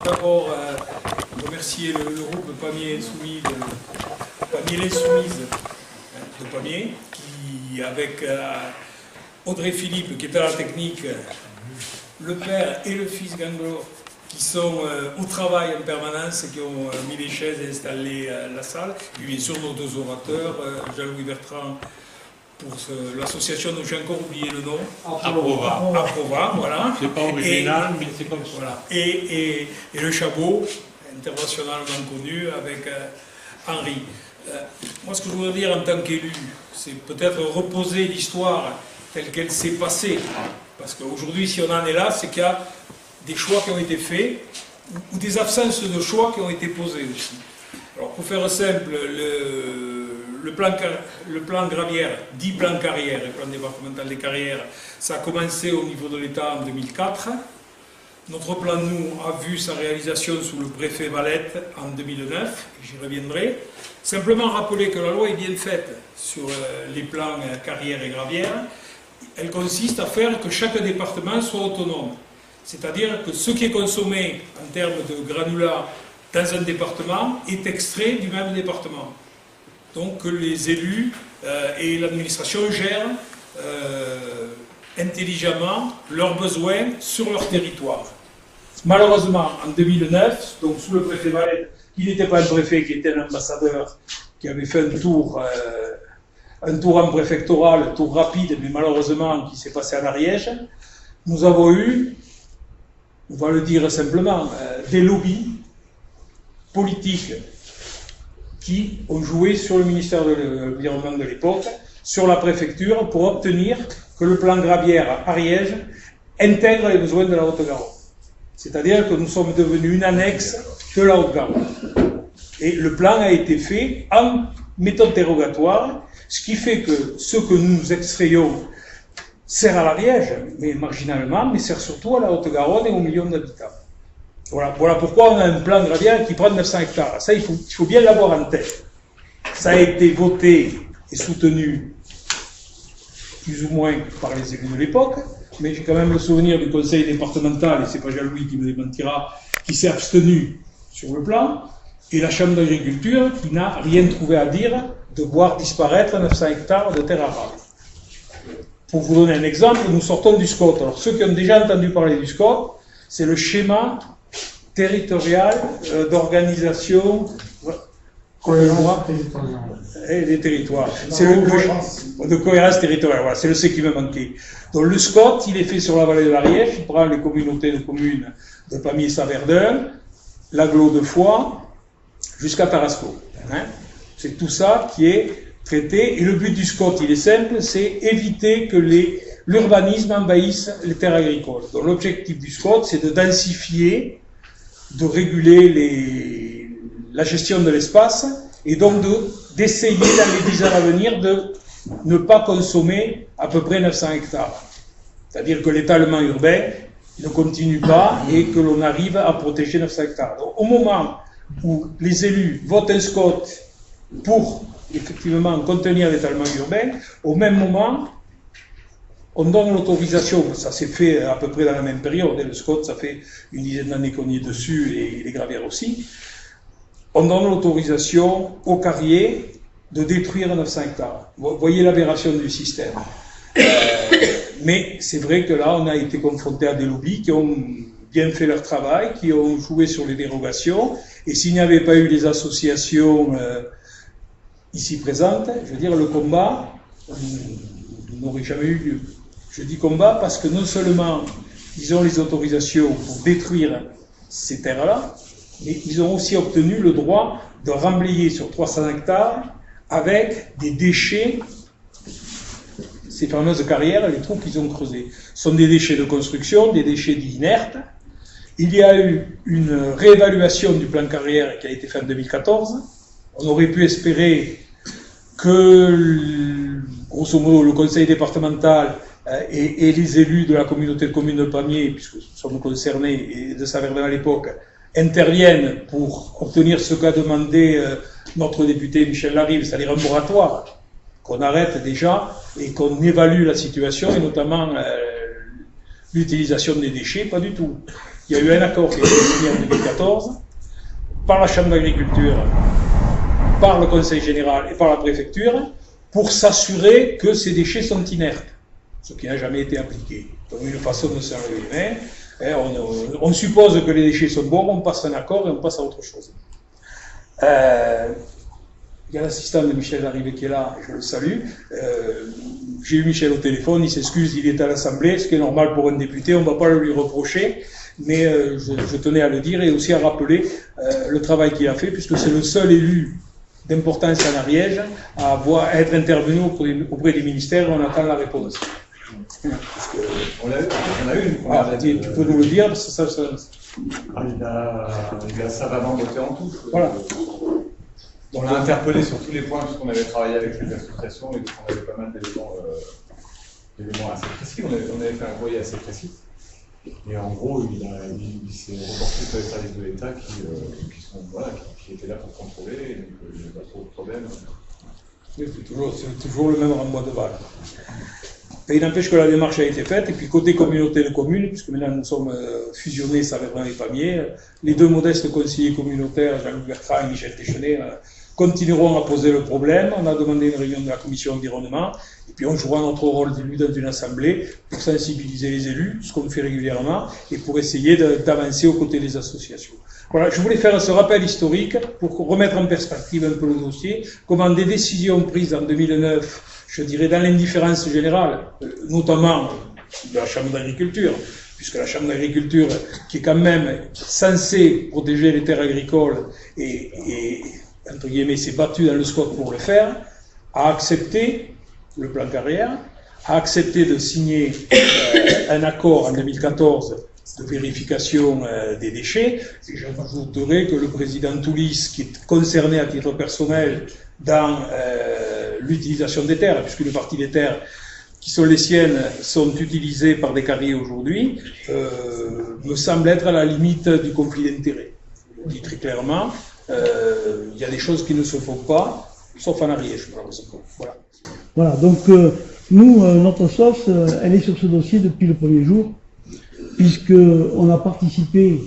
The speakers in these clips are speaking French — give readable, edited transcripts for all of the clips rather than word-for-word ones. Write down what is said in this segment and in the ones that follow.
d'abord remercier le groupe Pamiers Insoumis, Pamiers l'Insoumise de Pamiers, qui, avec Audrey Philippe, qui est à la technique, le père et le fils Ganglo, qui sont au travail en permanence, qui ont mis les chaises et installé la salle, et bien sûr nos deux orateurs, Jean-Louis Bertrand, pour l'association dont j'ai encore oublié le nom. Aprova, voilà. C'est pas original, mais c'est comme ça. Voilà. Et le Chabot, internationalement connu, avec Henri. Moi, ce que je voudrais dire en tant qu'élu, c'est peut-être reposer l'histoire telle qu'elle s'est passée. Parce qu'aujourd'hui, si on en est là, c'est qu'il y a des choix qui ont été faits, ou des absences de choix qui ont été posés aussi. Alors, pour faire simple, le plan Gravière, dit plan carrière, le plan départemental des carrières, ça a commencé au niveau de l'État en 2004. Notre plan, nous, a vu sa réalisation sous le préfet Valette en 2009, j'y reviendrai. Simplement rappeler que la loi est bien faite sur les plans carrière et gravière. Elle consiste à faire que chaque département soit autonome. C'est-à-dire que ce qui est consommé en termes de granulats dans un département est extrait du même département. Donc que les élus et l'administration gèrent intelligemment leurs besoins sur leur territoire. Malheureusement, en 2009, donc sous le préfet Valette, qui n'était pas un préfet, qui était un ambassadeur, qui avait fait un tour en préfectoral, un tour rapide, mais malheureusement qui s'est passé en Ariège, nous avons eu, on va le dire simplement, des lobbies politiques qui ont joué sur le ministère de l'Environnement de l'époque, sur la préfecture, pour obtenir que le plan Gravière Ariège intègre les besoins de la Haute-Garonne. C'est-à-dire que nous sommes devenus une annexe de la Haute-Garonne. Et le plan a été fait en méthode dérogatoire, ce qui fait que ce que nous extrayons sert à l'Ariège, mais marginalement, mais sert surtout à la Haute-Garonne et aux millions d'habitants. Voilà pourquoi on a un plan Gravière qui prend 900 hectares. Ça, il faut bien l'avoir en tête. Ça a été voté et soutenu plus ou moins par les élus de l'époque, mais j'ai quand même le souvenir du conseil départemental, et c'est pas Jean-Louis qui me démentira, qui s'est abstenu sur le plan, et la Chambre d'agriculture qui n'a rien trouvé à dire de voir disparaître 900 hectares de terre arable. Pour vous donner un exemple, nous sortons du SCOT. Alors ceux qui ont déjà entendu parler du SCOT, c'est le schéma territorial d'organisation des territoires. C'est de cohérence territoriale. Voilà, c'est le C qui me manquait. Donc le SCOT, il est fait sur la vallée de l'Ariège. Il prend les communautés de communes de Pamiers-Saverdun, l'Aglo de Foix, jusqu'à Tarascon. Hein, c'est tout ça qui est traité. Et le but du SCOT, il est simple, c'est éviter que l'urbanisme envahisse les terres agricoles. Donc l'objectif du SCOT, c'est de densifier, de réguler la gestion de l'espace et donc d'essayer dans les 10 ans à venir de ne pas consommer à peu près 900 hectares. C'est-à-dire que l'étalement urbain ne continue pas et que l'on arrive à protéger 900 hectares. Donc, au moment où les élus votent un SCOT pour effectivement contenir l'étalement urbain, au même moment, on donne l'autorisation, ça s'est fait à peu près dans la même période, le SCOT, ça fait une dizaine d'années qu'on y est dessus, et les gravières aussi, on donne l'autorisation aux carriers de détruire 900 hectares. Vous voyez l'aberration du système. Mais c'est vrai que là, on a été confronté à des lobbies qui ont bien fait leur travail, qui ont joué sur les dérogations, et s'il n'y avait pas eu les associations ici présentes, je veux dire, le combat n'aurait jamais eu lieu. Je dis combat parce que non seulement ils ont les autorisations pour détruire ces terres-là, mais ils ont aussi obtenu le droit de remblayer sur 300 hectares avec des déchets, ces fameuses carrières, les trous qu'ils ont creusés. Ce sont des déchets de construction, des déchets dits inertes. Il y a eu une réévaluation du plan carrière qui a été fait en 2014. On aurait pu espérer que, grosso modo, le conseil départemental et les élus de la communauté de communes de Pamiers, puisque nous sommes concernés, et de Saverdun à l'époque, interviennent pour obtenir ce qu'a demandé notre député Michel Larive, c'est-à-dire un moratoire, qu'on arrête déjà et qu'on évalue la situation, et notamment l'utilisation des déchets, pas du tout. Il y a eu un accord qui a été signé en 2014 par la Chambre d'agriculture, par le Conseil général et par la préfecture pour s'assurer que ces déchets sont inertes, ce qui n'a jamais été appliqué. Donc une façon de se laver les mains. On suppose que les déchets sont bons, on passe un accord et on passe à autre chose. Il y a l'assistant de Michel Larrivé qui est là, je le salue. J'ai eu Michel au téléphone, il s'excuse, il est à l'Assemblée, ce qui est normal pour un député, on ne va pas le lui reprocher, mais je tenais à le dire et aussi à rappeler le travail qu'il a fait, puisque c'est le seul élu d'importance en Ariège à être intervenu auprès des ministères et on attend la réponse. Parce que, on a eu une première tu peux nous le dire, parce que il a savamment voté en touche. Voilà. On l'a interpellé sur tous les points, puisqu'on avait travaillé avec les associations et qu'on avait pas mal d'éléments assez précis. On avait fait un courrier assez précis. Et en gros, il s'est reporté sur les services de l'État qui étaient là pour contrôler, et donc il n'y a pas trop de problème. C'est toujours le même renvoi de balle. Et il n'empêche que la démarche a été faite, et puis côté communauté de communes, puisque maintenant nous sommes fusionnés, ça va vraiment pas mieux, les deux modestes conseillers communautaires, Jean-Luc Bertrand et Michel Téchenet, continueront à poser le problème. On a demandé une réunion de la commission environnement, et puis on jouera notre rôle d'élu dans une assemblée pour sensibiliser les élus, ce qu'on fait régulièrement, et pour essayer d'avancer aux côtés des associations. Voilà, je voulais faire ce rappel historique pour remettre en perspective un peu le dossier, comment des décisions prises en 2009, je dirais dans l'indifférence générale, notamment de la Chambre d'agriculture, puisque la Chambre d'agriculture, qui est quand même censée protéger les terres agricoles et entre guillemets, s'est battue dans le squat pour le faire, a accepté le plan carrière, a accepté de signer un accord en 2014 de vérification des déchets. Et j'ajouterai que le président Toulis, qui est concerné à titre personnel dans l'utilisation des terres, puisque une partie des terres qui sont les siennes sont utilisées par des carriers aujourd'hui, me semble être à la limite du conflit d'intérêts. Je le dis très clairement, il y a des choses qui ne se font pas, sauf en Ariège, malheureusement. Voilà, donc nous, notre sauce, elle est sur ce dossier depuis le premier jour, puisqu'on a participé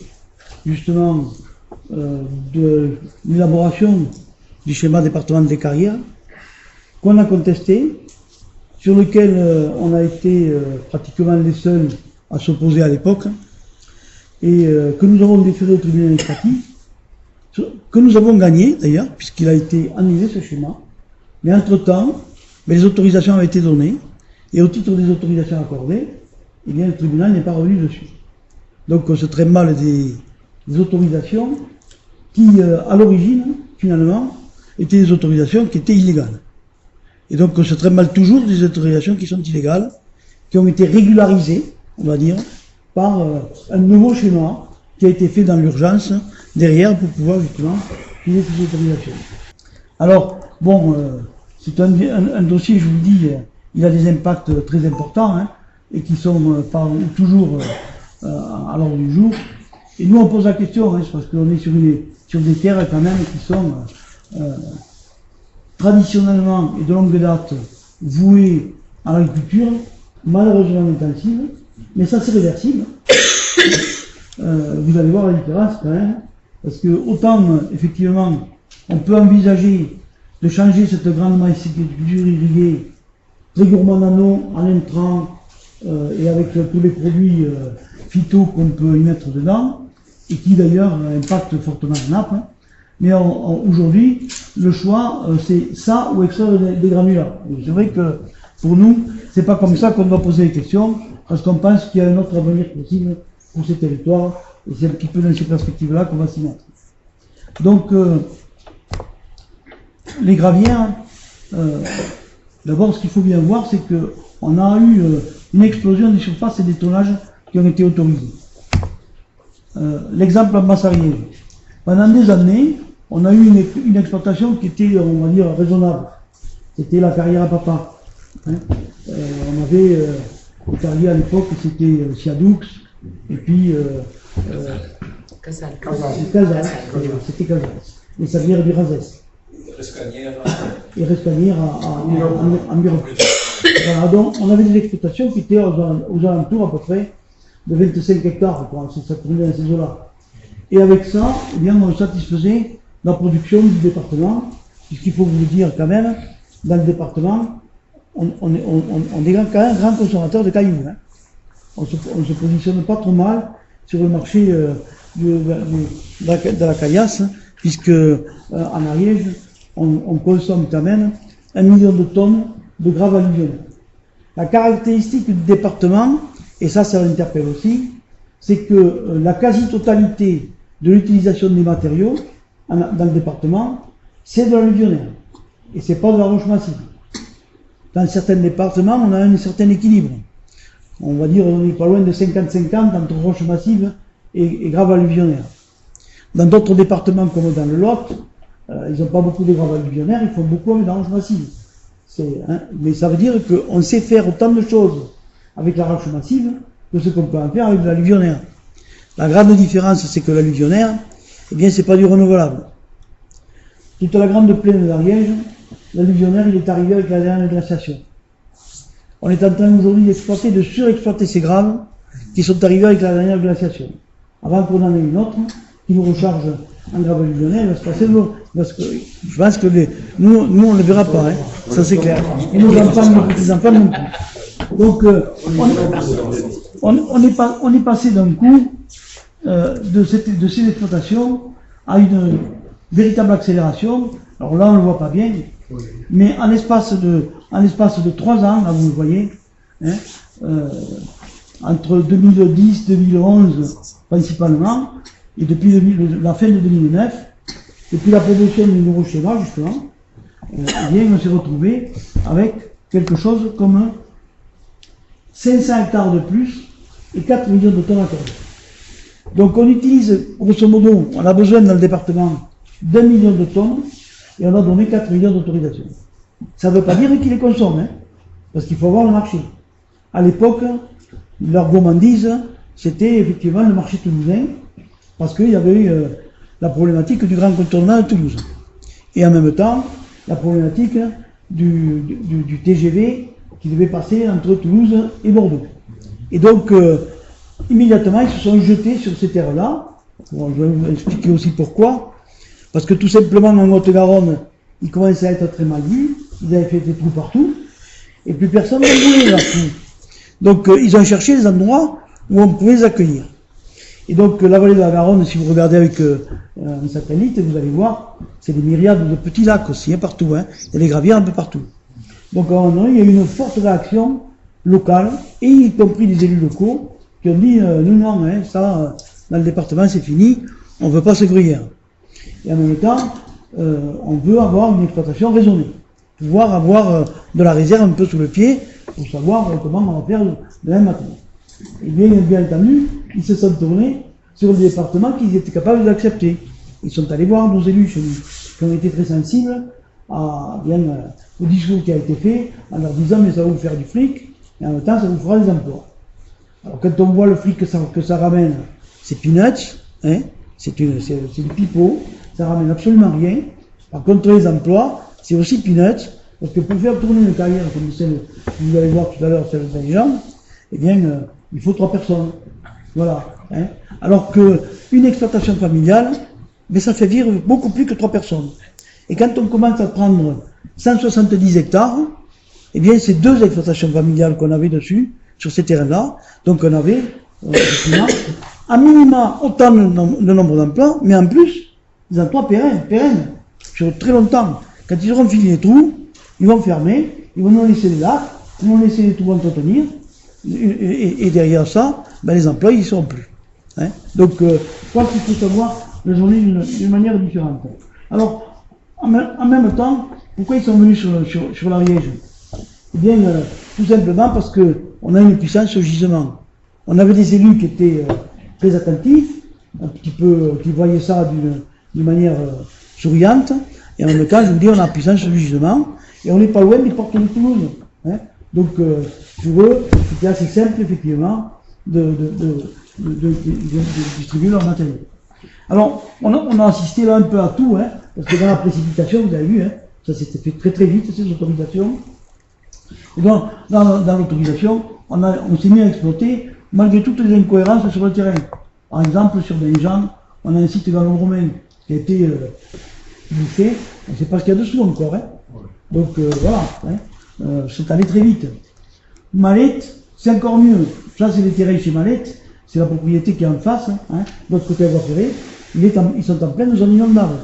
justement de l'élaboration du schéma départemental des carrières, qu'on a contesté, sur lequel on a été pratiquement les seuls à s'opposer à l'époque, et que nous avons déféré au tribunal administratif, que nous avons gagné d'ailleurs, puisqu'il a été annulé ce schéma, mais entre-temps, les autorisations avaient été données, et au titre des autorisations accordées, eh bien, le tribunal n'est pas revenu dessus. Donc on se traite mal des autorisations qui, à l'origine, finalement, étaient des autorisations qui étaient illégales. Et donc on se traite mal toujours des autorisations qui sont illégales, qui ont été régularisées, on va dire, par un nouveau schéma qui a été fait dans l'urgence, derrière, pour pouvoir justement filer ces autorisations. Alors, bon, c'est un dossier, je vous le dis, il a des impacts très importants, hein, et qui sont pas toujours à l'ordre du jour. Et nous, on pose la question, hein, parce qu'on est sur des terres quand même qui sont traditionnellement et de longue date vouées à l'agriculture, malheureusement intensive, mais ça c'est réversible. Vous allez voir la différence quand même, parce que autant effectivement on peut envisager de changer cette grande maïsiculture irriguée très gourmand en eau, en intrants et avec tous les produits phyto qu'on peut y mettre dedans, et qui d'ailleurs impactent fortement la nappe. Hein. Mais aujourd'hui, le choix, c'est ça ou extraire des granulats. C'est vrai que pour nous, c'est pas comme ça qu'on doit poser les questions, parce qu'on pense qu'il y a un autre avenir possible pour ces territoires, et c'est un petit peu dans ces perspectives-là qu'on va s'y mettre. Donc, les gravières, d'abord, ce qu'il faut bien voir, c'est qu'on a eu une explosion des surfaces et des tonnages qui ont été autorisés. L'exemple en Basse-Ariège. Pendant des années, on a eu une exploitation qui était, on va dire, raisonnable. C'était la carrière à papa. Hein. On avait les carrières à l'époque, c'était Siadoux, et puis Casal. C'était Casal. Les carrières du Razès. Et Rescanière en Muro. Voilà, donc on avait des exploitations qui étaient aux alentours à peu près de 25 hectares, quoi, ça tournait dans ces eaux-là. Et avec ça, eh bien, on satisfaisait la production du département, puisqu'il faut vous le dire quand même, dans le département, on est quand même grand consommateur de cailloux. Hein. On se positionne pas trop mal sur le marché de la caillasse, puisque en Ariège, on consomme quand même 1 million de tonnes de graves alluvionnels. La caractéristique du département, et ça l'interpelle aussi, c'est que la quasi-totalité de l'utilisation des matériaux dans le département, c'est de l'alluvionnaire. Et c'est pas de la roche massive. Dans certains départements, on a un certain équilibre. On va dire on n'est pas loin de 50-50 entre roche massive et grave alluvionnaire. Dans d'autres départements, comme dans le Lot, ils n'ont pas beaucoup de graves alluvionnaires, ils font beaucoup avec la roche massive. Mais ça veut dire qu'on sait faire autant de choses avec la roche massive que ce qu'on peut en faire avec de l'alluvionnaire. La grande différence, c'est que l'alluvionnaire, eh bien, c'est pas du renouvelable. Toute la grande plaine d'Ariège, l'alluvionnaire, il est arrivé avec la dernière glaciation. On est en train aujourd'hui de surexploiter ces graves qui sont arrivés avec la dernière glaciation. Avant qu'on en ait une autre, qui nous recharge en grave alluvionnaire, il va se passer de l'eau. Parce que je pense que nous, on ne le verra pas, hein. Ça c'est clair. Et nos enfants non plus. Donc, on est passé d'un coup de ces exploitations à une véritable accélération. Alors là, on ne le voit pas bien, mais en l'espace de 3 ans, là vous le voyez, hein, entre 2010 2011 principalement, et depuis la fin de 2009, depuis la production du nouveau schéma, justement, eh bien, on s'est retrouvé avec quelque chose comme 500 hectares de plus et 4 millions de tonnes accordées. Donc on utilise, grosso modo, on a besoin dans le département d'1 million de tonnes et on a donné 4 millions d'autorisations. Ça ne veut pas dire qu'ils les consomment, hein, parce qu'il faut avoir le marché. À l'époque, leur gourmandise, c'était effectivement le marché toulousain, parce qu'il y avait eu la problématique du grand contournement de Toulouse. Et en même temps, la problématique du TGV qui devait passer entre Toulouse et Bordeaux. Et donc, immédiatement, ils se sont jetés sur ces terres-là. Bon, je vais vous expliquer aussi pourquoi. Parce que tout simplement, en Haute-Garonne, ils commençaient à être très mal vus. Ils avaient fait des trous partout. Et plus personne ne voulait là. Donc, ils ont cherché des endroits où on pouvait les accueillir. Et donc, la vallée de la Garonne, si vous regardez avec un satellite, vous allez voir, c'est des myriades de petits lacs aussi, hein, partout. Hein. Il y a des gravières un peu partout. Donc, à un moment donné, il y a eu une forte réaction locale, et y compris des élus locaux, qui ont dit, non, hein, ça, dans le département, c'est fini, on ne veut pas ce gruyère. Et en même temps, on veut avoir une exploitation raisonnée. Pouvoir avoir de la réserve un peu sous le pied, pour savoir comment on va faire de la matière. Et bien entendu, ils se sont tournés sur le département qu'ils étaient capables d'accepter. Ils sont allés voir nos élus chez nous, qui ont été très sensibles au discours qui a été fait, en leur disant mais ça va vous faire du fric, et en même temps ça vous fera des emplois. Alors quand on voit le fric que ça ramène, c'est peanuts, hein, c'est du pipeau, ça ramène absolument rien. Par contre les emplois, c'est aussi peanuts, parce que pour faire tourner une carrière comme celle que vous allez voir tout à l'heure, celle des gens, eh bien, il faut 3 personnes. Voilà. Hein. Alors qu'une exploitation familiale, mais ça fait vivre beaucoup plus que 3 personnes. Et quand on commence à prendre 170 hectares, eh bien, c'est 2 exploitations familiales qu'on avait dessus, sur ces terrains-là. Donc, on avait, à minima, autant de nombre d'emplois, mais en plus, des emplois pérennes, sur très longtemps. Quand ils auront fini les trous, ils vont fermer, ils vont nous laisser les lacs, ils vont laisser les trous entretenir, et derrière ça, ben, les emplois, ils ne seront plus. Hein. Donc, je crois qu'il faut savoir raisonner d'une manière différente. Alors, en même temps, pourquoi ils sont venus sur l'Ariège? Eh bien, tout simplement parce qu'on a une puissance au gisement. On avait des élus qui étaient très attentifs, un petit peu, qui voyaient ça d'une manière souriante, et en même temps, je vous dis, on a la puissance du gisement, et on n'est pas loin des portes de Toulouse. Hein. Donc, pour eux, c'était assez simple, effectivement, de distribuer leur matériel. Alors, on a assisté là un peu à tout, hein, parce que dans la précipitation, vous avez vu, hein, ça s'était fait très très vite, ces autorisations. Et donc, dans l'autorisation, on s'est mis à exploiter malgré toutes les incohérences sur le terrain. Par exemple, sur Denjan, on a un site gallo-romain qui a été bouché, on ne sait pas ce qu'il y a dessous encore. Hein. Donc voilà, hein. C'est allé très vite. Malette, c'est encore mieux. Ça, c'est les terrains chez Malette, c'est la propriété qui est en face, hein. De l'autre côté de la voie ferrée, ils sont en pleine zone inondable.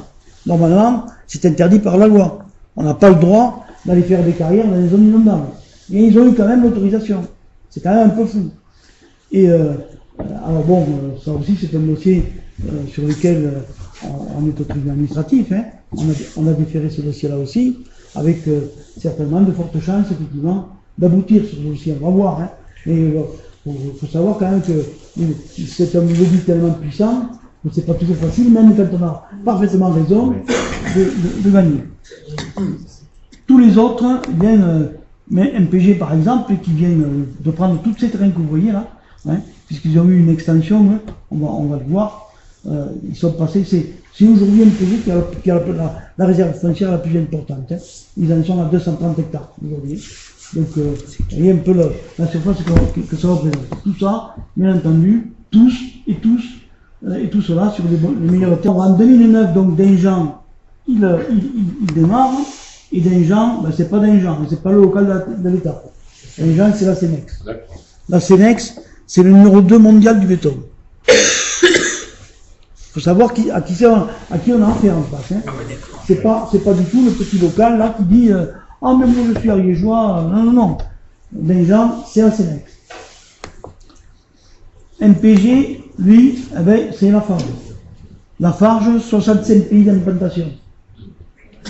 Normalement, c'est interdit par la loi. On n'a pas le droit d'aller faire des carrières dans les zones inondables. Mais ils ont eu quand même l'autorisation. C'est quand même un peu fou. Et alors bon, ça aussi c'est un dossier sur lequel on est au tribunal administratif. Hein. On a déféré ce dossier-là aussi, avec certainement de fortes chances effectivement d'aboutir sur ce dossier. On va voir. Hein. Mais faut savoir quand même que c'est un lobby tellement puissant que c'est pas toujours facile, même quand on a parfaitement raison de gagner. Tous les autres viennent, mais MPG par exemple, qui viennent de prendre tous ces terrains que vous voyez là, hein, puisqu'ils ont eu une extension, hein, on va le voir, ils sont passés, c'est aujourd'hui MPG qui a la réserve foncière la plus importante, hein. Ils en sont à 230 hectares aujourd'hui. Donc, vous voyez un peu la surface que ça représente. Tout ça, bien entendu, et tout cela sur les meilleurs terres. En 2009, donc, Denjan, il démarre, et Denjan, ben, c'est pas Denjan, c'est pas le local de l'État. Denjan, c'est la Cenex. La Cenex, c'est le numéro 2 mondial du béton. Il faut savoir à qui on a affaire en face. Hein. C'est pas du tout le petit local là qui dit ah, mais moi je suis ariégeois. Non. Denjan, c'est la Cenex. MPG, lui, eh ben, c'est la Farge. La Farge, 65 pays d'implantation.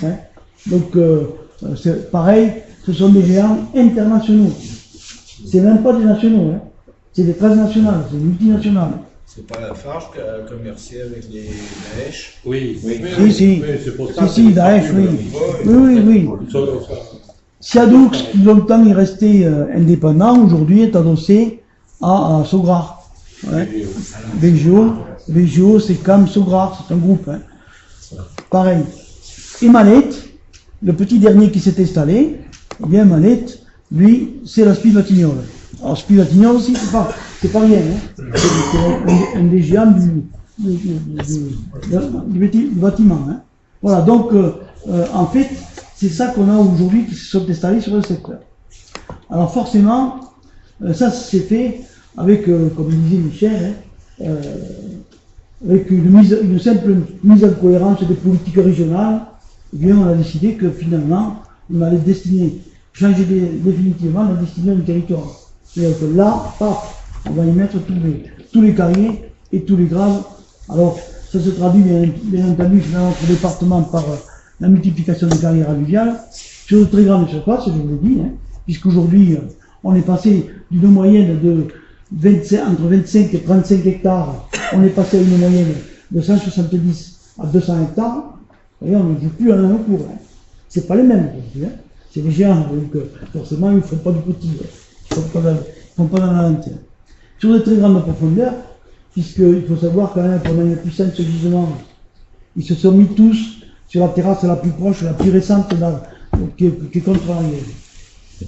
Hein. Donc, c'est pareil, ce sont des géants internationaux. C'est même pas des nationaux, hein. C'est des transnationales, c'est multinationales. C'est pas la Farge qui a commercé avec les Daesh? Oui. Si, c'est pour ça. Si, Daesh, oui. Oui. Siadoux, qui longtemps est resté indépendant, aujourd'hui est adossé à Sograr. Ouais. VGO, c'est comme Sograr, c'est un groupe. Hein. Pareil. Et Malette, le petit dernier qui s'est installé, eh bien Malette, lui, c'est la Spivatignole. Alors Spivatignole aussi, c'est pas rien. Hein. C'est un des géants du bâtiment. Hein. Voilà, donc en fait, c'est ça qu'on a aujourd'hui qui se sont installés sur le secteur. Alors forcément, ça s'est fait avec, comme disait Michel, hein, avec une simple mise en cohérence des politiques régionales. Eh bien, on a décidé que finalement, on allait changer définitivement la destinée du territoire. C'est-à-dire que là, paf, on va y mettre tous les carriers et tous les graves. Alors, ça se traduit bien entendu dans notre département par la multiplication des carrières alluviales sur de très grandes surfaces, je vous l'ai dit, hein, puisqu'aujourd'hui, on est passé d'une moyenne de entre 25 et 35 hectares, on est passé à une moyenne de 170 à 200 hectares. Vous voyez, on ne joue plus à un cours. Hein. C'est pas les mêmes aujourd'hui. Hein. C'est les géants, donc forcément, ils ne font pas du petit. Ils ne font pas dans la lentille. Sur de très grandes profondeurs, puisqu'il faut savoir quand même qu'on a une puissance de gisement. Ils se sont mis tous sur la terrasse la plus proche, la plus récente, qui est contre l'arrière.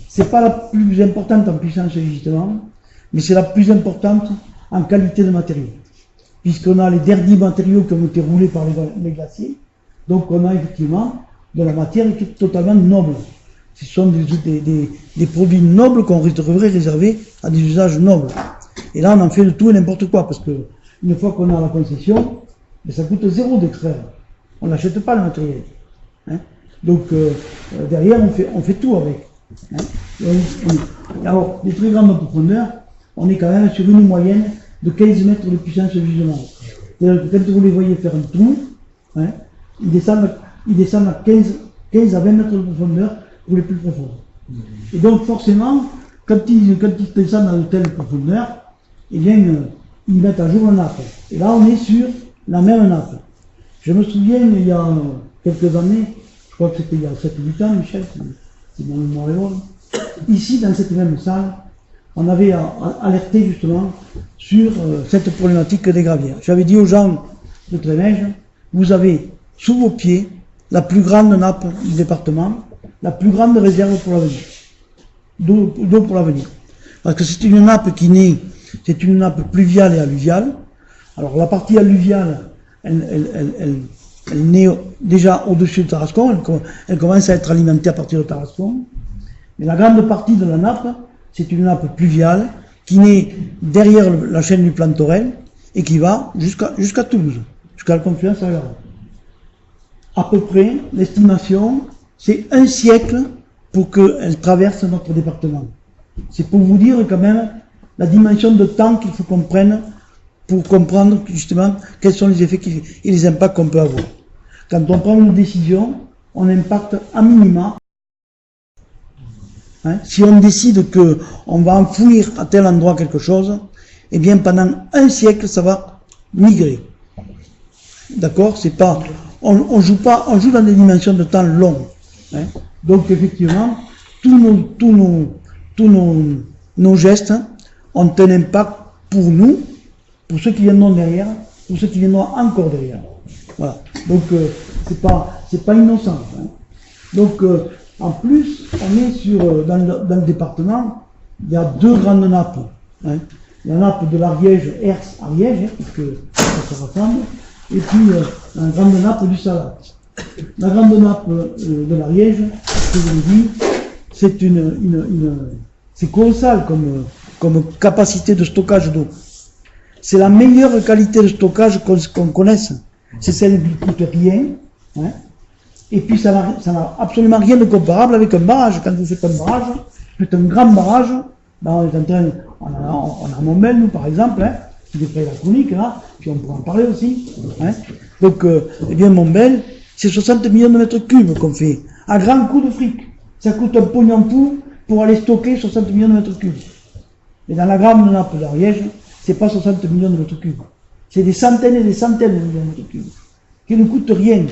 C'est pas la plus importante en puissance de gisement, mais c'est la plus importante en qualité de matériaux. Puisqu'on a les derniers matériaux qui ont été roulés par les glaciers, donc on a effectivement de la matière qui est totalement noble. Ce sont des produits nobles qu'on devrait réserver à des usages nobles. Et là, on en fait de tout et n'importe quoi, parce que une fois qu'on a la concession, ça coûte 0 d'extraire. On n'achète pas le matériel. Hein. Donc, derrière, on fait tout avec. Hein. Alors, les très grandes profondeurs, on est quand même sur une moyenne de 15 mètres de puissance de gisement. C'est-à-dire que quand vous les voyez faire un trou, hein, ils descendent à 15 à 20 mètres de profondeur pour les plus profonds. Et donc, forcément, quand ils descendent à de telles profondeurs, eh bien, ils mettent à jour la nappe. Et là, on est sur la même nappe. Je me souviens, il y a quelques années, je crois que c'était il y a 7-8 ans, Michel, c'est mon mémoire est bonne, ici, dans cette même salle, on avait alerté justement sur cette problématique des gravières. J'avais dit aux gens de Tréneige, vous avez sous vos pieds la plus grande nappe du département, la plus grande réserve pour l'avenir, d'eau pour l'avenir. Parce que c'est une nappe qui n'est c'est une nappe pluviale et alluviale. Alors la partie alluviale, elle naît déjà au-dessus de Tarascon, elle commence à être alimentée à partir de Tarascon. Mais la grande partie de la nappe, c'est une nappe pluviale qui naît derrière la chaîne du Plantorel et qui va jusqu'à Toulouse, jusqu'à la confluence à la Garonne. À peu près, l'estimation, c'est 1 siècle pour qu'elle traverse notre département. C'est pour vous dire quand même la dimension de temps qu'il faut qu'on prenne pour comprendre justement quels sont les effets et les impacts qu'on peut avoir. Quand on prend une décision, on impacte à minima. Si on décide qu'on va enfouir à tel endroit quelque chose, eh bien pendant 1 siècle ça va migrer. D'accord? C'est pas, on joue dans des dimensions de temps longues. Donc effectivement, tous nos gestes ont un impact pour nous, pour ceux qui viendront derrière, pour ceux qui viendront encore derrière. Voilà. Donc c'est pas innocent. Donc en plus, on est dans le département, il y a 2 grandes nappes. La nappe de l'Ariège, Hers-Ariège, puisque ça se rassemble, et puis la grande nappe du Salat. La grande nappe de l'Ariège, je vous l'ai dit, c'est colossal comme capacité de stockage d'eau. C'est la meilleure qualité de stockage qu'on connaisse. C'est celle qui ne coûte rien. Et puis ça n'a absolument rien de comparable avec un barrage. Quand vous faites un barrage, faites un grand barrage, on a Montbel, nous par exemple, qui est près de la chronique, là, puis on pourra en parler aussi. Donc, eh bien Montbel, c'est 60 millions de mètres cubes qu'on fait, à grand coup de fric. Ça coûte un pognon fou pour aller stocker 60 millions de mètres cubes. Et dans la grande nappe d'Ariège, c'est pas 60 millions de mètres cubes. C'est des centaines et des centaines de millions de mètres cubes, qui ne coûtent rien,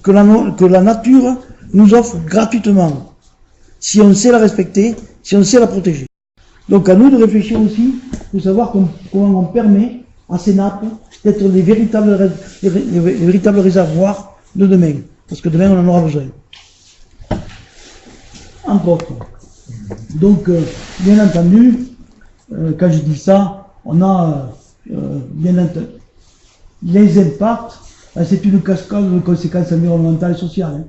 que la nature nous offre gratuitement, si on sait la respecter, si on sait la protéger. Donc à nous de réfléchir aussi, pour savoir comment on permet à ces nappes d'être les véritables réservoirs de demain, parce que demain on en aura besoin. Entre autres. Donc, bien entendu, quand je dis ça, on a bien entendu les impacts, c'est une cascade de conséquences environnementales et sociales.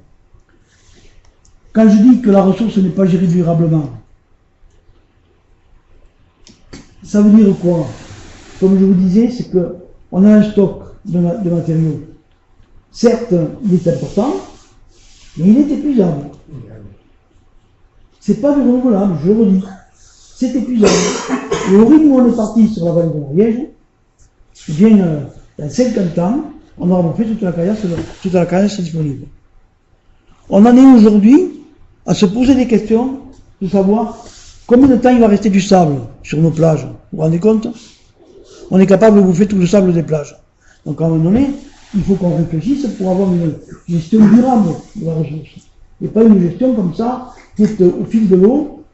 Quand je dis que la ressource n'est pas gérée durablement, ça veut dire quoi? Comme je vous disais, c'est qu'on a un stock de matériaux. Certes, il est important, mais il est épuisable. C'est pas du renouvelable, je le redis. C'est épuisable. Et au rythme où on est parti sur la vallée de l'Ariège, eh bien, dans 50 ans, on aura fait toute la carrière disponible. On en est aujourd'hui à se poser des questions de savoir combien de temps il va rester du sable sur nos plages. Vous vous rendez compte? On est capable de bouffer tout le sable des plages. Donc à un moment donné, il faut qu'on réfléchisse pour avoir une gestion durable de la ressource. Et pas une gestion comme ça, qui est au fil de l'eau,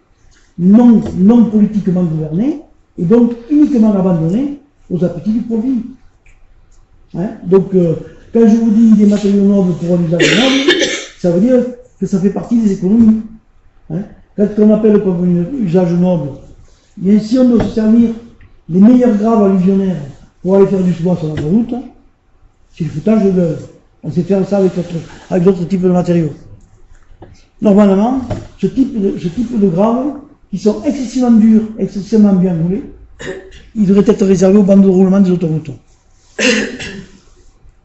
non politiquement gouvernée, et donc uniquement abandonnée aux appétits du profit. Donc, quand je vous dis des matériaux nobles pour un usage noble, ça veut dire que ça fait partie des économies. Quand on appelle comme un usage noble, bien si on doit se servir des meilleurs graves alluvionnaires pour aller faire du bois sur notre route, c'est le foutage de gueule. On sait faire ça avec d'autres types de matériaux. Normalement, ce type de graves, qui sont excessivement durs, excessivement bien roulés, ils devraient être réservés aux bandes de roulement des autoroutes.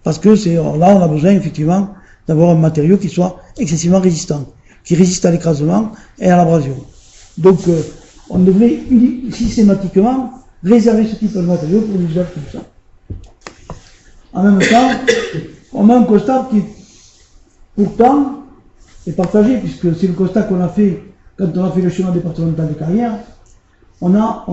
Parce que là, on a besoin effectivement d'avoir un matériau qui soit excessivement résistant, qui résiste à l'écrasement et à l'abrasion. Donc, on devrait systématiquement réserver ce type de matériau pour l'usage comme ça. En même temps, on a un constat qui, pourtant, est partagé, puisque c'est le constat qu'on a fait quand on a fait le schéma départemental des carrières. On a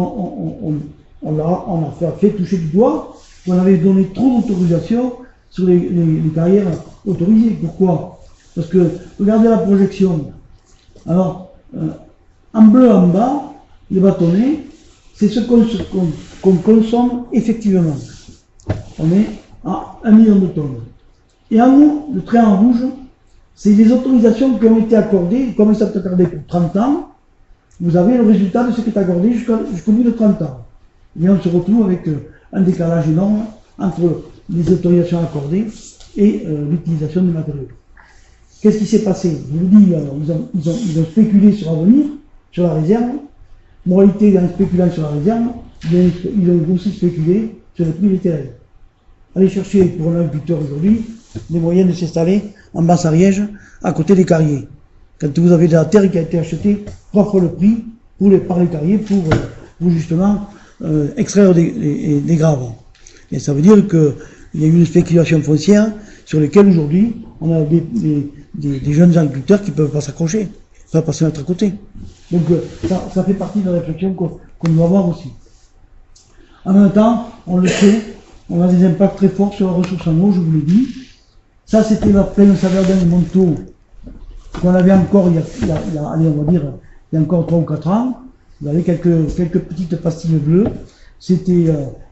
fait toucher du doigt qu'on avait donné trop d'autorisation sur les carrières autorisées. Pourquoi? Parce que, regardez la projection. Alors, en bleu en bas, les bâtonnets, c'est ce qu'on consomme effectivement. On est à 1 million de tonnes. Et en haut, le trait en rouge, c'est les autorisations qui ont été accordées, comme ça peut accordé pour 30 ans, vous avez le résultat de ce qui est accordé jusqu'au bout de 30 ans. et on se retrouve avec un décalage énorme entre les autorisations accordées et l'utilisation des matériaux. Qu'est-ce qui s'est passé? Je vous dis, ils ont spéculé sur l'avenir, sur la réserve. Moralité, en spéculant sur la réserve, ils ont aussi spéculé sur le prix des terrains. Allez chercher pour un agriculteur aujourd'hui les moyens de s'installer en Basse-Ariège, à côté des carriers. Quand vous avez de la terre qui a été achetée 3 fois le prix par les carriers pour justement extraire des graves. Et ça veut dire qu'il y a eu une spéculation foncière sur laquelle aujourd'hui on a des jeunes agriculteurs qui ne peuvent pas s'accrocher, ne peuvent pas se mettre à côté. Donc ça fait partie de la réflexion qu'on doit avoir aussi. En même temps, on le sait, on a des impacts très forts sur la ressource en eau, je vous l'ai dit. Ça, c'était la plaine Saverdun et Montaut qu'on avait encore allez, on va dire, il y a encore 3 ou 4 ans. Vous avez quelques petites pastilles bleues. C'était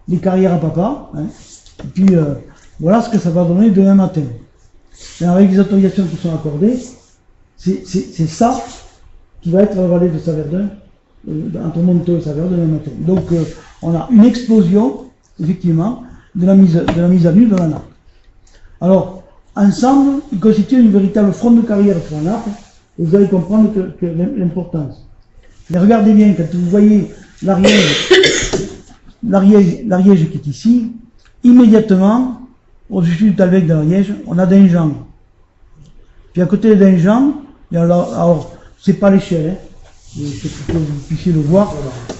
les carrières à papa. Hein. Et puis, voilà ce que ça va donner demain matin. Et avec les autorisations qui sont accordées, c'est ça qui va être la vallée de Saverdun, entre Montaut et Saverdun demain matin. Donc, on a une explosion, effectivement, de la mise à nu de la nappe. Alors, ensemble, ils constituent une véritable front de carrière sur la nappe, et vous allez comprendre que l'importance. Mais regardez bien, quand vous voyez l'Ariège qui est ici, immédiatement, au-dessus du talweg de l'Ariège, on a Dingean. Puis à côté de Dingean, alors, c'est pas l'échelle, hein, pour que vous puissiez le voir,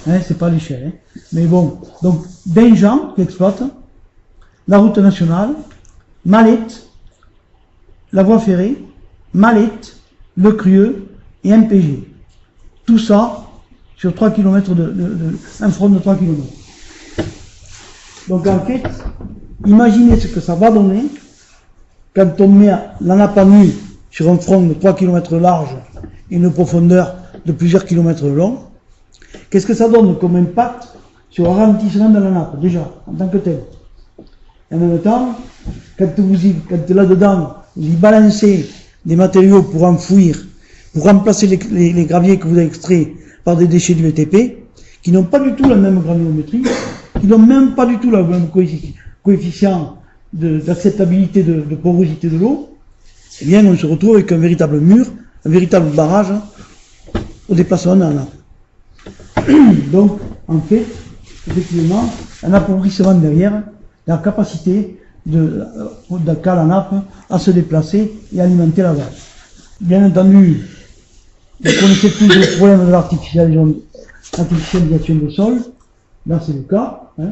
hein, c'est pas l'échelle. Hein. Mais bon, donc Dingean qui exploite, la route nationale, Malette, la voie ferrée, Malette, Le Crieux et MPG. Tout ça sur 3 km un front de 3 km. Donc en fait, imaginez ce que ça va donner quand on met la nappe à nu sur un front de 3 km large et une profondeur de plusieurs kilomètres long. Qu'est-ce que ça donne comme impact sur le ralentissement de la nappe, déjà, en tant que tel. Et en même temps, quand là-dedans, vous y balancez des matériaux pour enfouir, pour remplacer les graviers que vous avez extraits par des déchets du VTP, qui n'ont pas du tout la même granulométrie, qui n'ont même pas du tout le même coefficient d'acceptabilité de porosité de l'eau, eh bien, on se retrouve avec un véritable mur, un véritable barrage au déplacement de la nappe. Donc, en fait, effectivement, un appauvrissement derrière, la capacité de qu'a la nappe à se déplacer et alimenter la vache. Bien entendu, vous connaissez tous le problème de l'artificialisation des sols. Là, c'est le cas. Hein.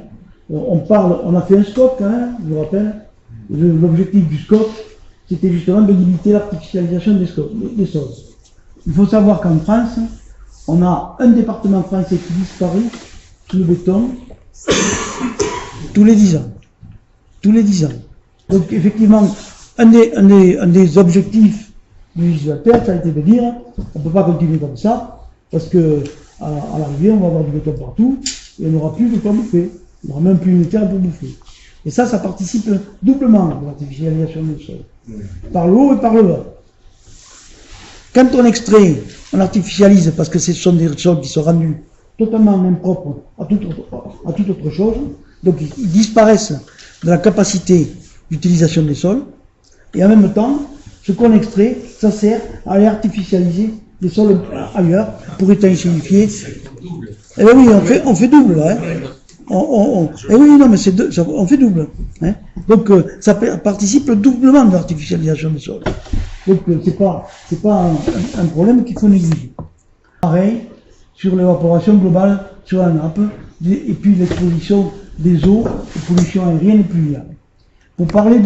On a fait un SCOP, hein, je vous rappelle. L'objectif du SCOP, c'était justement de limiter l'artificialisation des sols. Il faut savoir qu'en France, on a un département français qui disparaît sous le béton tous les 10 ans. Tous les 10 ans. Donc effectivement, un des objectifs du législateur, ça a été de dire, on ne peut pas continuer comme ça, parce que à l'arrivée, on va avoir du béton partout, et on n'aura plus de quoi bouffer. On n'aura même plus une terre pour bouffer. Et ça participe doublement à l'artificialisation du sol. Par le haut et par le bas. Quand on extrait, on artificialise parce que ce sont des sols qui sont rendus totalement impropres à toute autre chose. Donc ils disparaissent de la capacité d'utilisation des sols. Et en même temps, ce qu'on extrait, ça sert à aller artificialiser les sols ailleurs pour étanchéifier. Et oui, on fait double là. Hein. Et oui, non, mais on fait double. Hein. Donc ça participe doublement de l'artificialisation des sols. Donc c'est pas un problème qu'il faut négliger. Pareil sur l'évaporation globale sur la nappe et puis l'exposition des eaux aux pollutions aériennes et pluviales. Pour parler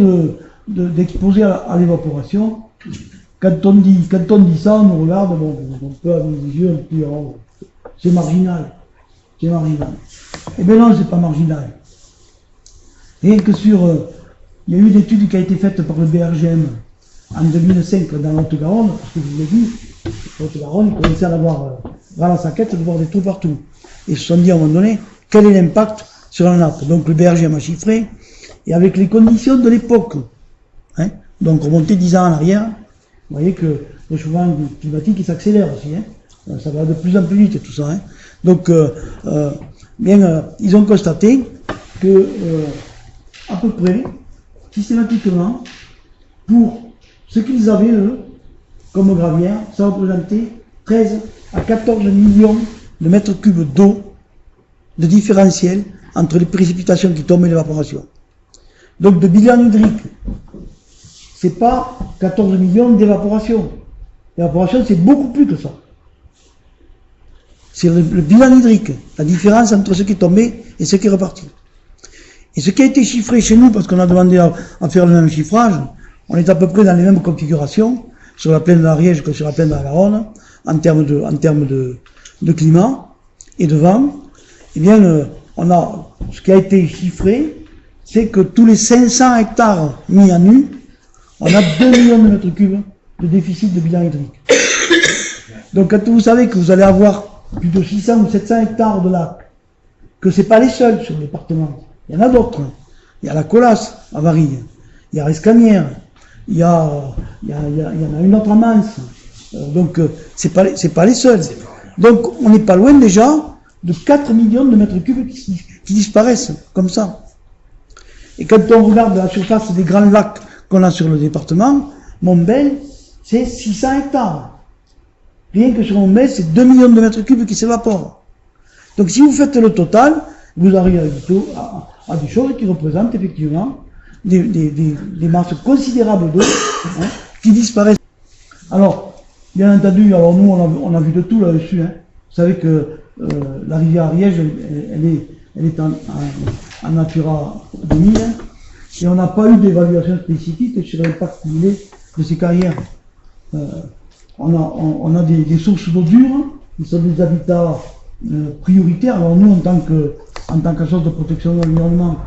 d'exposer à l'évaporation, quand on dit ça, on nous regarde, bon, on peut avoir les yeux un peu, oh, c'est marginal. C'est marginal. Eh bien non, c'est pas marginal. Rien que il y a eu une étude qui a été faite par le BRGM en 2005 dans la Haute-Garonne, parce que je vous l'ai dit, la Haute-Garonne, ils commençaient à avoir, dans la saquette, de voir des trous partout. Et ils se sont dit à un moment donné, quel est l'impact sur la nappe? Donc le BRGM a chiffré, et avec les conditions de l'époque, hein, donc remonter 10 ans en arrière, vous voyez que le réchauffement climatique il s'accélère aussi, hein, ça va de plus en plus vite tout ça. Hein. Donc bien, ils ont constaté que, à peu près, systématiquement, pour ce qu'ils avaient, eux, comme gravière, ça représentait 13 à 14 millions de mètres cubes d'eau, de différentiel entre les précipitations qui tombent et l'évaporation. Donc, de bilan hydrique, c'est pas 14 millions d'évaporation. L'évaporation, c'est beaucoup plus que ça. C'est le bilan hydrique, la différence entre ce qui est tombé et ce qui est reparti. Et ce qui a été chiffré chez nous, parce qu'on a demandé à faire le même chiffrage, on est à peu près dans les mêmes configurations, sur la plaine de l'Ariège que sur la plaine de la Garonne, en termes de climat et de vent. Eh bien, ce qui a été chiffré, c'est que tous les 500 hectares mis à nu, on a 2 millions de mètres cubes de déficit de bilan hydrique. Donc, quand vous savez que vous allez avoir plus de 600 ou 700 hectares de lacs, que c'est pas les seuls sur le département, il y en a d'autres. Il y a la Colasse, à Varilhes, il y a Rescanière, il y en a une autre à Mans. Donc, c'est pas les seuls. Donc, on n'est pas loin déjà de 4 millions de mètres cubes qui disparaissent, comme ça. Et quand on regarde la surface des grands lacs qu'on a sur le département, Montbel, c'est 600 hectares. Rien que sur Montbel, c'est 2 millions de mètres cubes qui s'évaporent. Donc, si vous faites le total, vous arrivez à des choses qui représentent effectivement des masses considérables d'eau qui disparaissent. Alors, bien entendu, alors nous, on a vu de tout là-dessus. Hein. Vous savez que la rivière Ariège, elle est en Natura 2000, hein, et on n'a pas eu d'évaluation spécifique sur l'impact cumulé de ces carrières. On a des sources d'eau dure, qui sont des habitats prioritaires. Alors nous, en tant qu'agence de protection de l'environnement,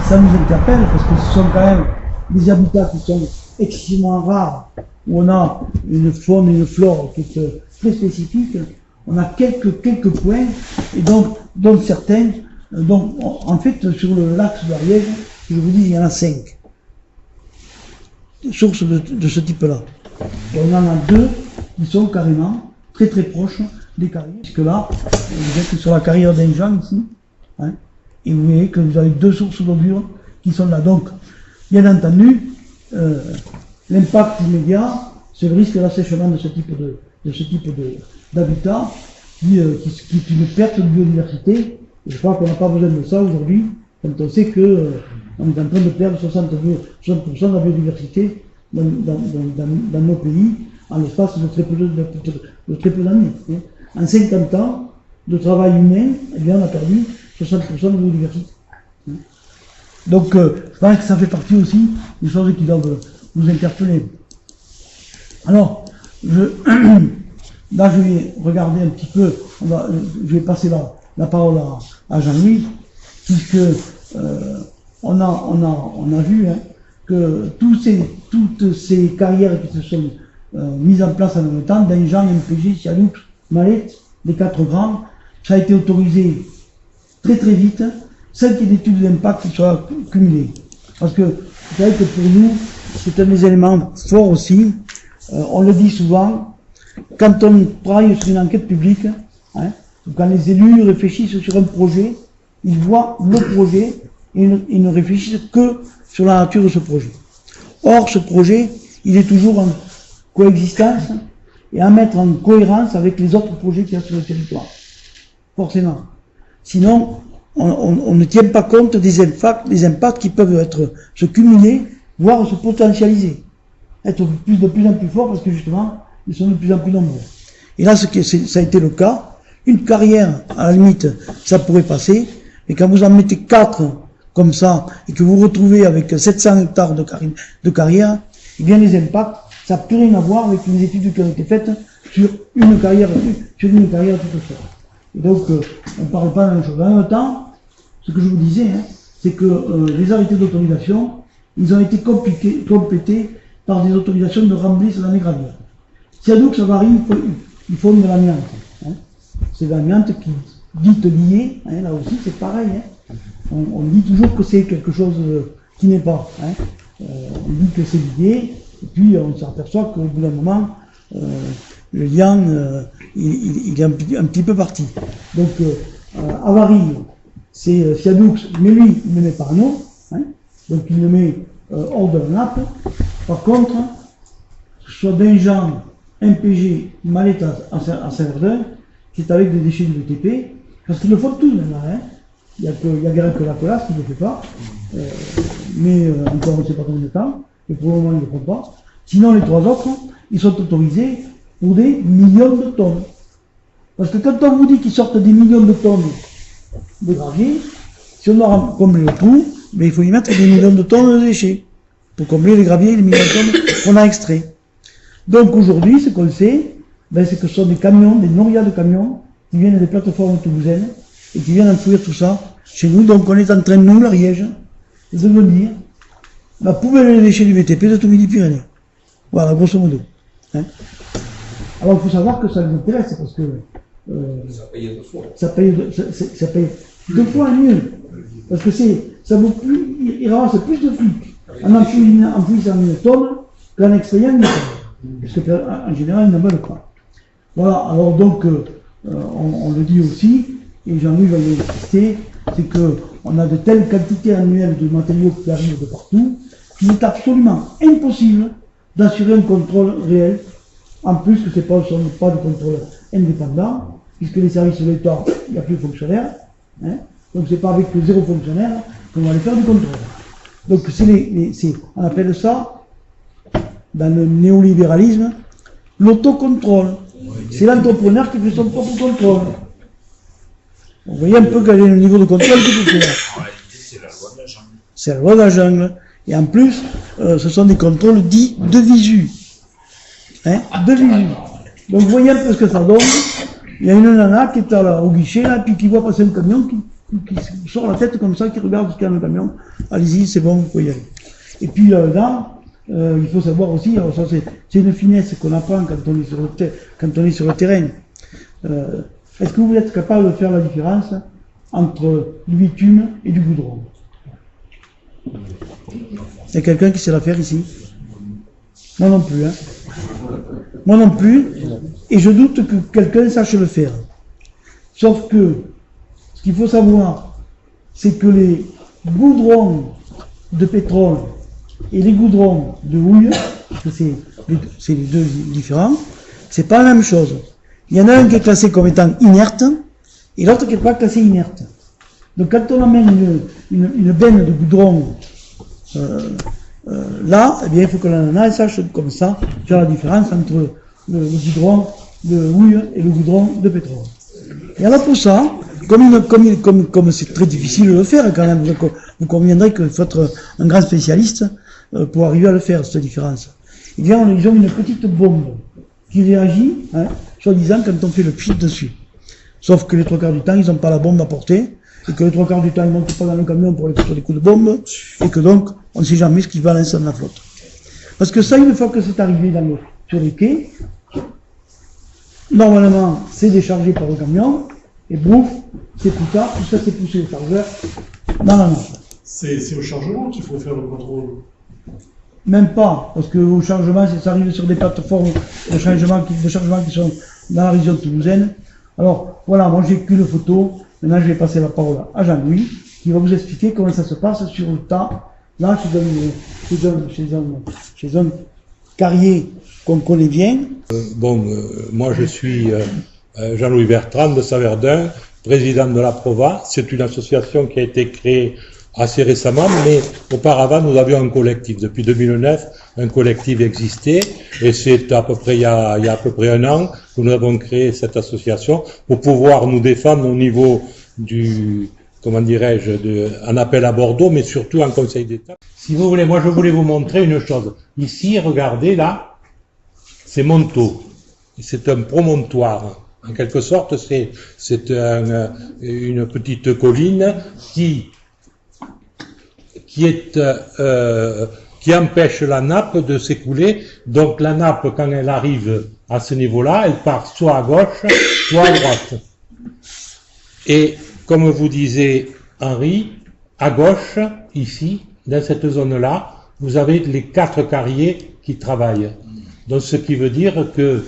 ça nous interpelle parce que ce sont quand même des habitats qui sont excessivement rares, où on a une faune et une flore qui est très spécifique. On a quelques points, et donc, dont certains, donc, en fait, sur le lac de l'Ariège, je vous dis, il y en a 5 sources de ce type-là. Et on en a 2 qui sont carrément très proches des carrières. Puisque là, vous êtes sur la carrière d'Enjan ici, hein, et vous voyez que vous avez 2 sources d'eau dure qui sont là. Donc, bien entendu, l'impact immédiat, c'est le risque d'assèchement de ce type d'habitat, qui est une perte de biodiversité. Et je crois qu'on n'a pas besoin de ça aujourd'hui, quand on sait que on est en train de perdre 60% de la biodiversité dans nos pays, en l'espace de très peu d'années. En 50 ans de travail humain, eh bien, on a perdu 60% de la biodiversité. Donc, je pense que ça fait partie aussi des choses qui doivent nous interpeller. Alors, là, je vais regarder un petit peu, je vais passer la parole à Jean-Louis, puisque on a vu que toutes ces carrières qui se sont mises en place en même temps, Denjan, MPG, Sialoux, Mallet, les 4 grands, ça a été autorisé très vite, sans qu'il y ait d'études d'impact qui soient cumulées. Parce que vous savez que pour nous, c'est un des éléments forts aussi, on le dit souvent, quand on travaille sur une enquête publique, hein, quand les élus réfléchissent sur un projet, ils voient le projet et ils ne réfléchissent que sur la nature de ce projet. Or, ce projet, il est toujours en coexistence et à mettre en cohérence avec les autres projets qu'il y a sur le territoire. Forcément. Sinon, on ne tient pas compte des impacts qui peuvent se cumuler, voire se potentialiser. Être de plus en plus forts parce que justement, ils sont de plus en plus nombreux. Et là, ça a été le cas. Une carrière, à la limite, ça pourrait passer, mais quand vous en mettez 4 comme ça, et que vous retrouvez avec 700 hectares de carrière, eh bien les impacts, ça n'a plus rien à voir avec les études qui ont été faites sur une carrière toute seule. Et donc, on ne parle pas de la même chose. En même temps, ce que je vous disais, c'est que les arrêtés d'autorisation, ils ont été complétés par des autorisations de remblai sur l'année gravière. Sialoux, ça varie, ils font de l'amiante. C'est l'amiante qui dite liée, là aussi c'est pareil. On dit toujours que c'est quelque chose qui n'est pas. On dit que c'est lié, et puis on s'aperçoit qu'au bout d'un moment, le lien il est un petit peu parti. Donc avarie, c'est Siadoux, mais lui, il ne le met pas en eau, hein, donc il le met hors de la nappe. Par contre, que ce soit Benjean, MPG, Malette à Saint-Verdun, c'est avec des déchets du BTP, parce qu'ils le font tous maintenant, hein. Il y a que la Colas qui ne le fait pas, mais encore on ne sait pas combien de temps, et pour le moment ils ne le font pas. Sinon les trois autres, ils sont autorisés pour des millions de tonnes. Parce que quand on vous dit qu'ils sortent des millions de tonnes de gravier, si on doit combler le trou, mais il faut y mettre des millions de tonnes de déchets pour combler les graviers et les millions de tonnes qu'on a extraits. Donc aujourd'hui, ce qu'on sait, c'est que ce sont des camions, des norias de camions, qui viennent des plateformes toulousaines et qui viennent enfouir tout ça chez nous. Donc on est en train, nous, l'Ariège, de venir la poubelle des déchets du BTP de tout Midi-Pyrénées. Voilà, grosso modo. Hein. Alors il faut savoir que ça nous intéresse parce que ça paye 2 fois. Ça paye 2 fois mieux. Parce que ça vaut plus, il ramasse plus de flics en enfouissant une tonne qu'en extrayant une tonne. Parce qu'en général, ils n'en veulent pas. Voilà, alors donc, on le dit aussi, et Jean-Louis va le insister, c'est qu'on a de telles quantités annuelles de matériaux qui arrivent de partout, qu'il est absolument impossible d'assurer un contrôle réel. En plus que ce n'est pas de contrôle indépendant, puisque les services de l'État, il n'y a plus de fonctionnaires, hein, donc c'est pas avec 0 fonctionnaire qu'on va aller faire du contrôle. Donc on appelle ça, dans le néolibéralisme, l'autocontrôle. C'est l'entrepreneur qui fait son propre contrôle. Vous voyez un peu quel est le niveau de contrôle qu'il faut faire. En réalité, c'est la loi de la jungle. C'est la loi de la jungle. Et en plus, ce sont des contrôles dits de visu. Hein, de visu. Donc vous voyez un peu ce que ça donne. Il y a une nana qui est au guichet, là, puis qui voit passer un camion, qui sort la tête comme ça, qui regarde ce qu'il y a dans le camion. Allez-y, c'est bon, vous pouvez y aller. Et puis là, il faut savoir aussi, alors ça c'est une finesse qu'on apprend quand on est sur le terrain. Est-ce que vous êtes capable de faire la différence entre du bitume et du goudron? Il y a quelqu'un qui sait la faire ici? Moi non plus, hein. Moi non plus, et je doute que quelqu'un sache le faire. Sauf que, ce qu'il faut savoir, c'est que les goudrons de pétrole et les goudrons de houille, parce que c'est les deux différents, c'est pas la même chose. Il y en a un qui est classé comme étant inerte, et l'autre qui n'est pas classé inerte. Donc quand on amène une benne de goudron là, eh bien, il faut que la nana sache comme ça faire la différence entre le goudron de houille et le goudron de pétrole. Et alors pour ça, comme c'est très difficile de le faire quand même, vous conviendrez qu'il faut être un grand spécialiste pour arriver à le faire, cette différence. Eh bien, ils ont une petite bombe qui réagit, hein, soi-disant quand on fait le pchit dessus. Sauf que les 3 quarts du temps, ils n'ont pas la bombe à portée, et que les 3 quarts du temps, ils ne montent pas dans le camion pour aller faire des coups de bombe, et que donc, on ne sait jamais ce qui va lancer dans la flotte. Parce que ça, une fois que c'est arrivé sur les quais, normalement, c'est déchargé par le camion, et bouf, c'est plus tard, tout ça c'est poussé au chargeur, dans la nappe. C'est au chargement qu'il faut faire le contrôle. Même pas, parce que au chargement, ça arrive sur des plateformes de chargement qui sont dans la région toulousaine. Alors, voilà, moi j'ai qu'une photo. Maintenant, je vais passer la parole à Jean-Louis, qui va vous expliquer comment ça se passe sur le tas, là, chez un carrier qu'on connaît bien. Moi je suis Jean-Louis Bertrand de Saint-Verdun, président de la Prova. C'est une association qui a été créée assez récemment, mais auparavant nous avions un collectif. Depuis 2009, un collectif existait, et c'est à peu près il y a à peu près 1 an que nous avons créé cette association pour pouvoir nous défendre au niveau du, comment dirais-je, en appel à Bordeaux, mais surtout en Conseil d'État. Si vous voulez, moi je voulais vous montrer une chose. Ici, regardez là, c'est Montaut. C'est un promontoire. En quelque sorte, c'est une petite colline qui empêche la nappe de s'écouler. Donc la nappe, quand elle arrive à ce niveau-là, elle part soit à gauche, soit à droite. Et comme vous disait Henri, à gauche, ici, dans cette zone-là, vous avez les 4 carriers qui travaillent. Donc ce qui veut dire que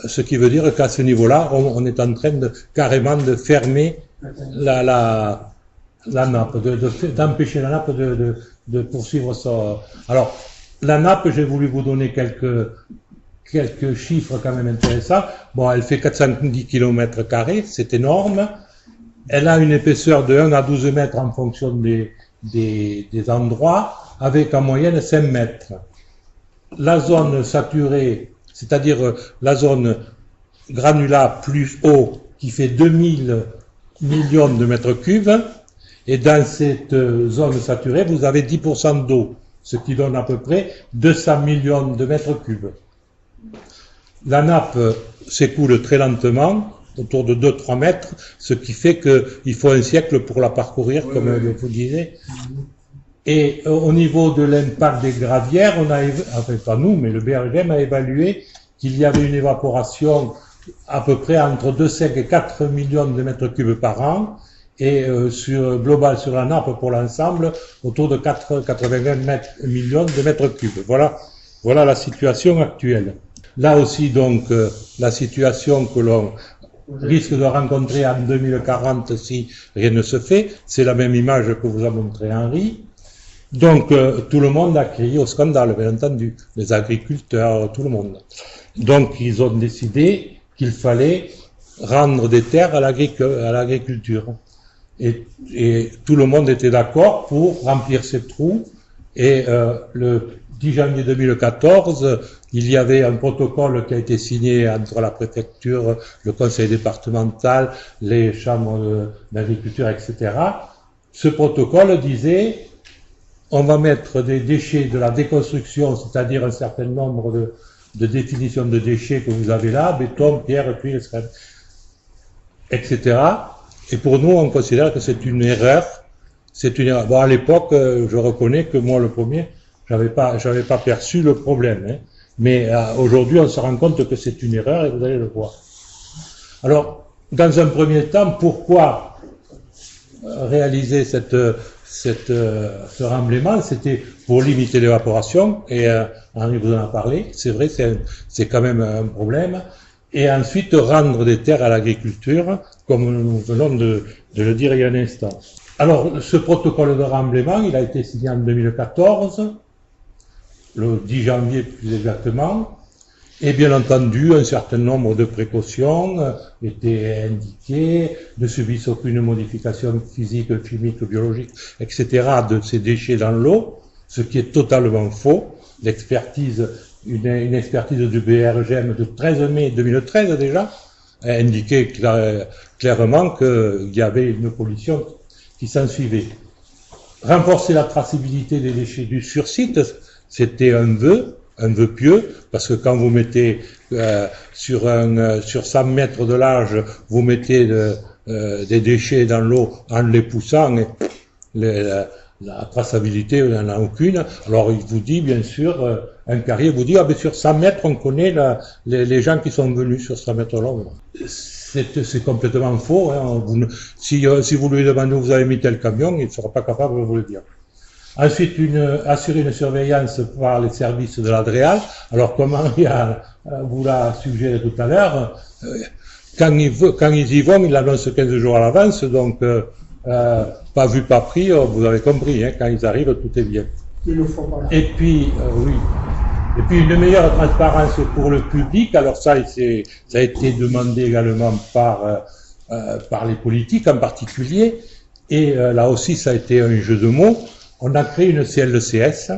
Ce qui veut dire qu'à ce niveau-là, on est en train carrément de fermer la nappe, d'empêcher la nappe de poursuivre ça. Alors, la nappe, j'ai voulu vous donner quelques chiffres quand même intéressants. Bon, elle fait 410 km², c'est énorme. Elle a une épaisseur de 1 à 12 mètres en fonction des endroits, avec en moyenne 5 mètres. La zone saturée, c'est-à-dire la zone granulat plus eau, qui fait 2000 millions de mètres cubes, et dans cette zone saturée, vous avez 10% d'eau, ce qui donne à peu près 200 millions de mètres cubes. La nappe s'écoule très lentement, autour de 2-3 mètres, ce qui fait qu'il faut un siècle pour la parcourir, comme vous disiez. Et au niveau de l'impact des gravières, on a, enfin pas nous, mais le BRGM a évalué qu'il y avait une évaporation à peu près entre 2,5 et 4 millions de mètres cubes par an, et global sur la nappe pour l'ensemble, autour de 80 millions de mètres cubes. Voilà la situation actuelle. Là aussi, donc, la situation que l'on risque de rencontrer en 2040 si rien ne se fait, c'est la même image que vous a montré Henri. Donc, tout le monde a crié au scandale, bien entendu, les agriculteurs, tout le monde. Donc, ils ont décidé qu'il fallait rendre des terres à l'agriculture. Et tout le monde était d'accord pour remplir ces trous. Et le 10 janvier 2014, il y avait un protocole qui a été signé entre la préfecture, le conseil départemental, les chambres d'agriculture, etc. Ce protocole disait, on va mettre des déchets de la déconstruction, c'est-à-dire un certain nombre de définitions de déchets que vous avez là, béton, pierre, cuir, etc. Et pour nous, on considère que c'est une erreur. C'est une erreur. Bon, à l'époque, je reconnais que moi, le premier, j'avais pas perçu le problème. Hein. Mais aujourd'hui, on se rend compte que c'est une erreur et vous allez le voir. Alors, dans un premier temps, pourquoi réaliser ce remblaiement? C'était pour limiter l'évaporation, et Henri vous en a parlé, c'est vrai, c'est quand même un problème. Et ensuite, rendre des terres à l'agriculture, comme nous venons de le dire il y a un instant. Alors, ce protocole de remblaiement, il a été signé en 2014, le 10 janvier plus exactement, et bien entendu, un certain nombre de précautions étaient indiquées, ne subissent aucune modification physique, chimique, biologique, etc. de ces déchets dans l'eau, ce qui est totalement faux. L'expertise, une expertise du BRGM de 13 mai 2013 déjà, a indiqué clairement qu'il y avait une pollution qui s'en suivait. Renforcer la traçabilité des déchets sur site, c'était un vœu pieux, parce que quand vous mettez sur 100 mètres de large, vous mettez des déchets dans l'eau en les poussant, et la traçabilité, on n'en a aucune. Alors il vous dit, bien sûr, un carrier vous dit, ah ben sur 100 mètres, on connaît les gens qui sont venus sur 100 mètres-là. C'est complètement faux. Hein. Si vous lui demandez où vous avez mis tel camion, il ne sera pas capable de vous le dire. Ensuite, assurer une surveillance par les services de l'Adréal. Alors, comme Henri vous l'a suggéré tout à l'heure, quand ils y vont, ils l'annoncent 15 jours à l'avance, donc pas vu, pas pris, vous avez compris, hein, quand ils arrivent, tout est bien. Et puis, oui. Et puis, une meilleure transparence pour le public. Alors ça a été demandé également par les politiques en particulier. Et là aussi, ça a été un jeu de mots. On a créé une CLCS,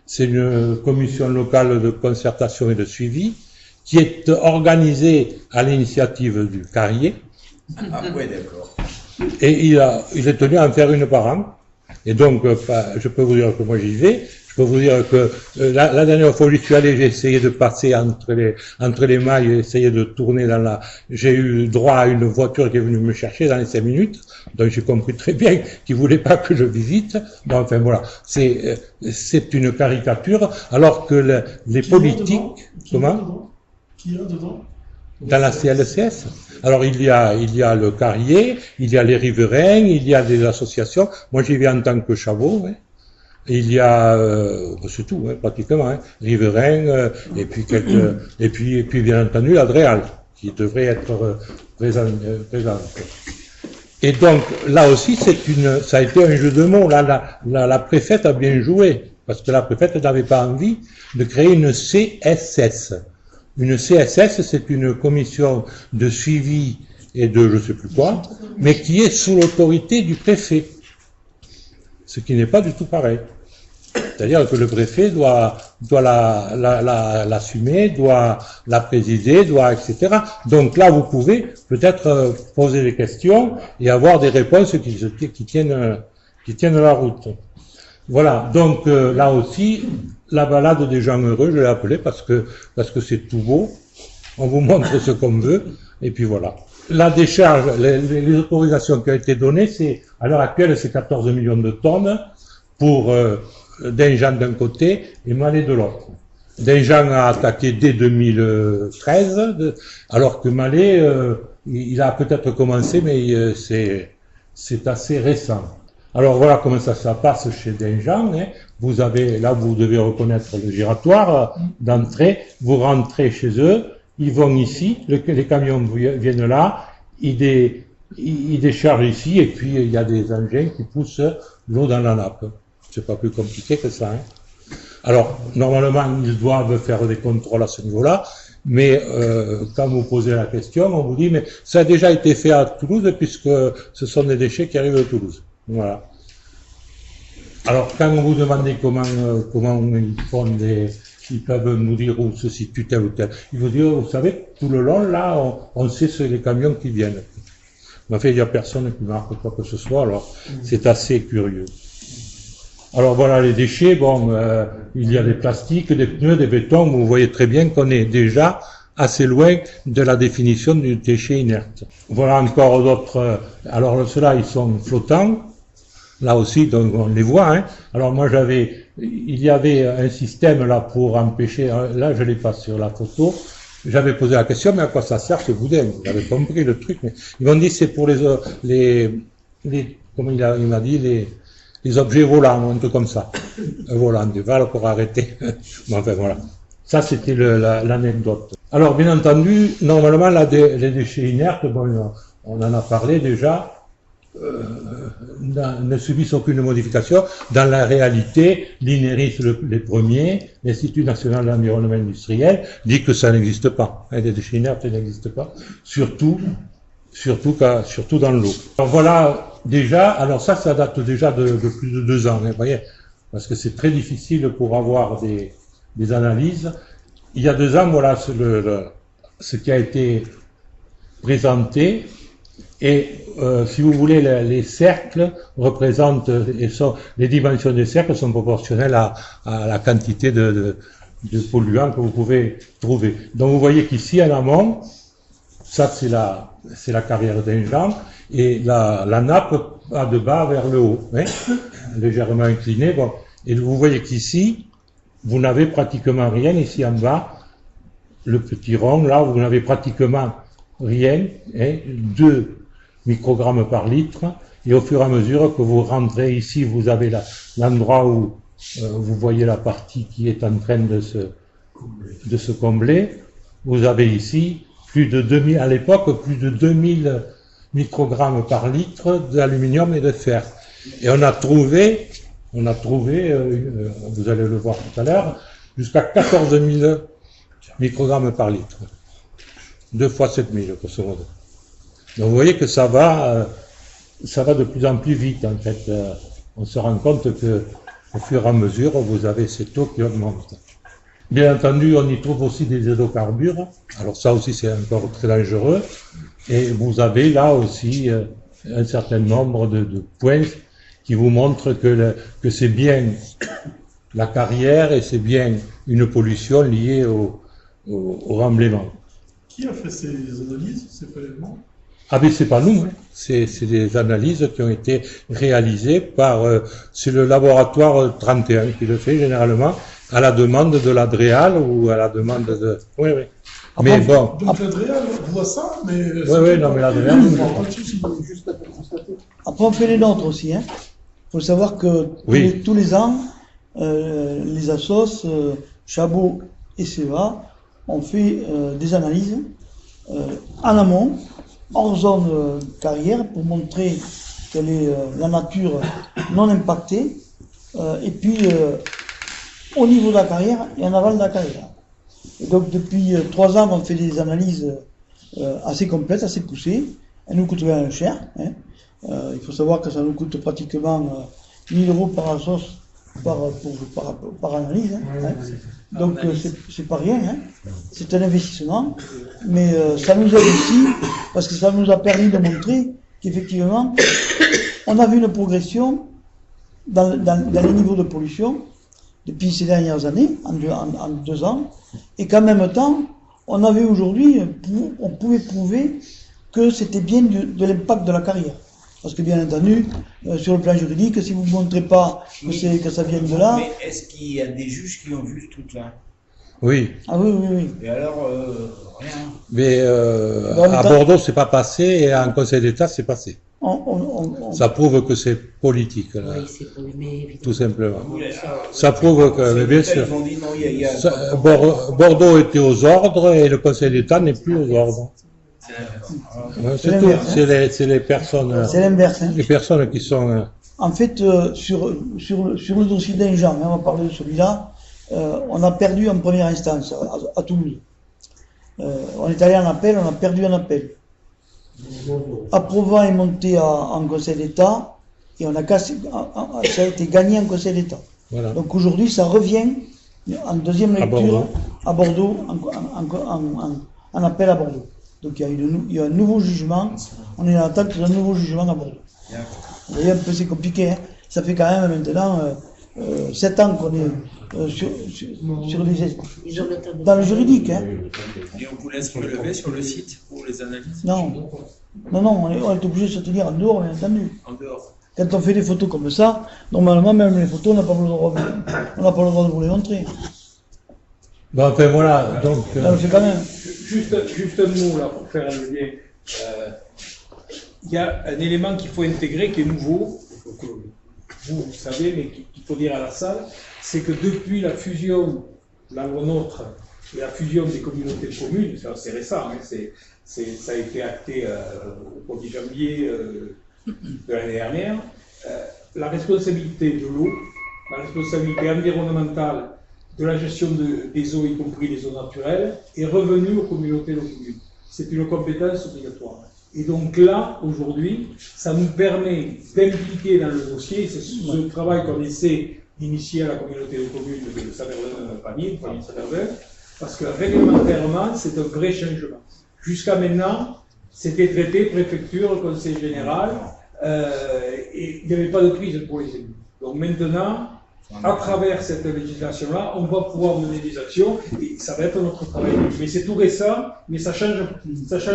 c'est une commission locale de concertation et de suivi, qui est organisée à l'initiative du carrier. Ah ouais, d'accord. Et il est tenu à en faire une par an. Et donc, je peux vous dire que moi j'y vais. Je peux vous dire que la dernière fois où j'y suis allé, j'ai essayé de passer entre les mailles, j'ai essayé de tourner j'ai eu droit à une voiture qui est venue me chercher dans les 5 minutes, donc j'ai compris très bien qu'ils voulaient pas que je visite. Bon, enfin voilà, c'est une caricature, alors que les politiques, comment? Qui y a dedans? Dans la CLCS. Alors il y a le carrier, il y a les riverains, il y a des associations. Moi j'y vais en tant que chavot, hein. il y a, c'est tout, hein, pratiquement, hein, riverains, et puis et puis bien entendu l'Adréal, qui devrait être présente. Et donc, là aussi, ça a été un jeu de mots. Là, la préfète a bien joué, parce que la préfète n'avait pas envie de créer une CSS. Une CSS, c'est une commission de suivi et de je sais plus quoi, mais qui est sous l'autorité du préfet. Ce qui n'est pas du tout pareil. C'est-à-dire que le préfet doit l'assumer, doit la présider, etc. Donc là, vous pouvez peut-être poser des questions et avoir des réponses qui tiennent la route. Voilà. Donc là aussi, la balade des gens heureux, je l'ai appelée parce que c'est tout beau. On vous montre ce qu'on veut et puis voilà. La décharge, les autorisations qui ont été données, à l'heure actuelle, c'est 14 millions de tonnes pour Denjan d'un côté et Malais de l'autre. Denjan a attaqué dès 2013, alors que Malais, il a peut-être commencé, mais c'est assez récent. Alors voilà comment ça passe chez Denjan. Hein. Vous devez reconnaître le giratoire d'entrée. Vous rentrez chez eux, ils vont ici, les camions viennent là, ils déchargent ici, et puis il y a des engins qui poussent l'eau dans la nappe. C'est pas plus compliqué que ça. Hein. Alors, normalement, ils doivent faire des contrôles à ce niveau-là, mais quand vous posez la question, on vous dit, mais ça a déjà été fait à Toulouse, puisque ce sont des déchets qui arrivent de Toulouse. Voilà. Alors, quand vous demandez comment ils font ils peuvent nous dire où se situe tel ou tel, ils vous disent, vous savez, tout le long, là, on sait les camions qui viennent. Mais en fait, il n'y a personne qui marque quoi que ce soit, alors c'est assez curieux. Alors voilà les déchets, il y a des plastiques, des pneus, des bétons, vous voyez très bien qu'on est déjà assez loin de la définition du déchet inerte. Voilà encore d'autres, alors ceux-là ils sont flottants, là aussi donc on les voit, hein. Alors moi il y avait un système là pour empêcher, là je l'ai pas sur la photo, j'avais posé la question, mais à quoi ça sert ce boudin? Vous avez compris le truc, mais ils m'ont dit c'est pour les comment il m'a dit, les objets volants, un truc comme ça. Un volant de val pour arrêter. Bon, enfin, voilà. Ça, c'était l'anecdote. Alors, bien entendu, normalement, les déchets inertes, on en a parlé déjà, ne subissent aucune modification. Dans la réalité, l'INERIS, les premiers, l'Institut national de l'environnement industriel, dit que ça n'existe pas. Les déchets inertes n'existent pas. Surtout dans l'eau. Alors voilà, déjà, alors ça date déjà de plus de 2 ans, hein, vous voyez, parce que c'est très difficile pour avoir des analyses. Il y a 2 ans, voilà ce qui a été présenté, et si vous voulez, les cercles représentent, les dimensions des cercles sont proportionnelles à la quantité de polluants que vous pouvez trouver. Donc vous voyez qu'ici, en amont, ça c'est la carrière Denjan, et la nappe va de bas vers le haut, hein, légèrement inclinée. Bon. Et vous voyez qu'ici, vous n'avez pratiquement rien, ici en bas, le petit rond, là, vous n'avez pratiquement rien, hein, 2 microgrammes par litre, et au fur et à mesure que vous rentrez ici, vous avez l'endroit où vous voyez la partie qui est en train de se combler, vous avez ici à l'époque, plus de 2000 microgrammes par litre d'aluminium et de fer. Et on a trouvé, vous allez le voir tout à l'heure, jusqu'à 14 000 microgrammes par litre. 2 fois 7000, grosso modo. Donc vous voyez que ça va de plus en plus vite, en fait. On se rend compte que, au fur et à mesure, vous avez cette eau qui augmente. Bien entendu, on y trouve aussi des hydrocarbures. Alors ça aussi, c'est encore très dangereux. Et vous avez là aussi un certain nombre de points qui vous montrent que c'est bien la carrière et c'est bien une pollution liée au remblaiement. Qui a fait ces analyses, ces prélèvements? Ah ben c'est pas nous, hein. C'est des analyses qui ont été réalisées par c'est le laboratoire 31 qui le fait généralement à la demande de l'Adréal ou à la demande de... Oui. Mais bon... Donc l'Adréal voit ça, mais... Oui, non mais l'Adréal... Après on fait les nôtres aussi, hein. Il faut savoir que tous les ans, les assos, Chabot et CEA, ont fait des analyses en amont, hors zone carrière, pour montrer quelle est la nature non impactée, et puis au niveau de la carrière et en aval de la carrière. Et donc depuis 3 ans, on fait des analyses assez complètes, assez poussées. Elles nous coûtent bien cher. Hein. Il faut savoir que ça nous coûte pratiquement 1000 € par assos par analyse. Hein. Donc c'est pas rien. Hein. C'est un investissement. Mais ça nous aide aussi parce que ça nous a permis de montrer qu'effectivement, on a vu une progression dans les niveaux de pollution depuis ces dernières années, en 2 ans, et qu'en même temps, on avait aujourd'hui, on pouvait prouver que c'était bien de l'impact de la carrière. Parce que bien entendu, sur le plan juridique, si vous ne montrez pas que ça vient de là... Mais est-ce qu'il y a des juges qui ont vu ce truc-là? Oui. Ah oui, oui, oui. Et alors, rien. Mais à Bordeaux, c'est pas passé, et en Conseil d'État, c'est passé. Ça prouve que c'est politique, là, Oui, c'est pour mais tout simplement. Oui, Ça prouve que, mais bien sûr, Ils ont dit non, il y a Bordeaux était aux ordres et le Conseil d'État n'est plus aux ordres. Ouais, c'est tout. l'inverse, hein. C'est les personnes, C'est l'inverse. Hein. les personnes qui sont. En fait, sur le dossier d'Injean, on va parler de celui-là, on a perdu en première instance à Toulouse. On est allé en appel, on a perdu en appel. Approuvant est monté en Conseil d'État et ça a été gagné en Conseil d'État. Voilà. Donc aujourd'hui, ça revient en deuxième lecture à Bordeaux, en appel à Bordeaux. Donc il y a un nouveau jugement, on est en attente d'un nouveau jugement à Bordeaux. Vous voyez un peu, c'est compliqué, hein. Ça fait quand même maintenant 7 ans qu'on est sur les... ils ont le temps de Dans le juridique, hein. Et on vous laisse relever sur le site pour les analyses? Non, on est obligé de se tenir en dehors, bien entendu. En dehors. Quand on fait des photos comme ça, normalement, même les photos, on n'a pas le droit de vous les montrer. Bon, enfin voilà, donc. Ça le fait quand même. Juste un mot là pour faire le lien. Il y a un élément qu'il faut intégrer qui est nouveau, que vous savez, mais qu'il faut dire à la salle, c'est que depuis la fusion, la loi NOTRe, et la fusion des communautés de communes, c'est récent, hein, ça a été acté au 1er janvier de l'année dernière, la responsabilité de l'eau, la responsabilité environnementale de la gestion des eaux, y compris les eaux naturelles, est revenue aux communautés de communes. C'est une compétence obligatoire. Et donc là, aujourd'hui, ça nous permet d'impliquer dans le dossier, c'est ce travail qu'on essaie d'initier à la communauté de communes de Saverdun-Pamiers, de Saverdun, parce que réglementairement, c'est un vrai changement. Jusqu'à maintenant, c'était traité préfecture, conseil général, et il n'y avait pas de prise pour les élus. Donc maintenant, à travers cette législation-là, on va pouvoir mener des actions et ça va être notre travail. Mais c'est tout récent, mais ça change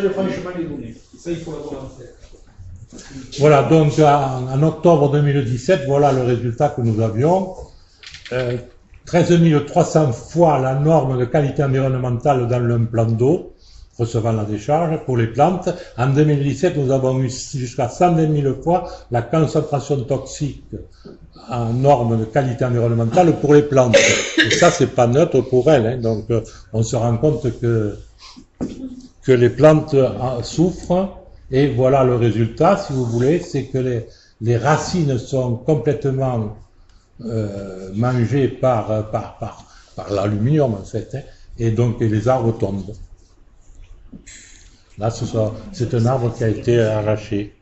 franchement les données. Et ça, il faut l'avoir en tête. Voilà, donc en octobre 2017, voilà le résultat que nous avions. 13 300 fois la norme de qualité environnementale dans un plan d'eau recevant la décharge pour les plantes. En 2017, nous avons eu jusqu'à 120 000 fois la concentration toxique en normes de qualité environnementale pour les plantes. Et ça, c'est pas neutre pour elles. Hein. Donc, on se rend compte que les plantes souffrent. Et voilà le résultat, si vous voulez, c'est que les racines sont complètement mangées par l'aluminium, en fait. Hein. Et donc, les arbres tombent. Là, c'est un arbre qui a été arraché.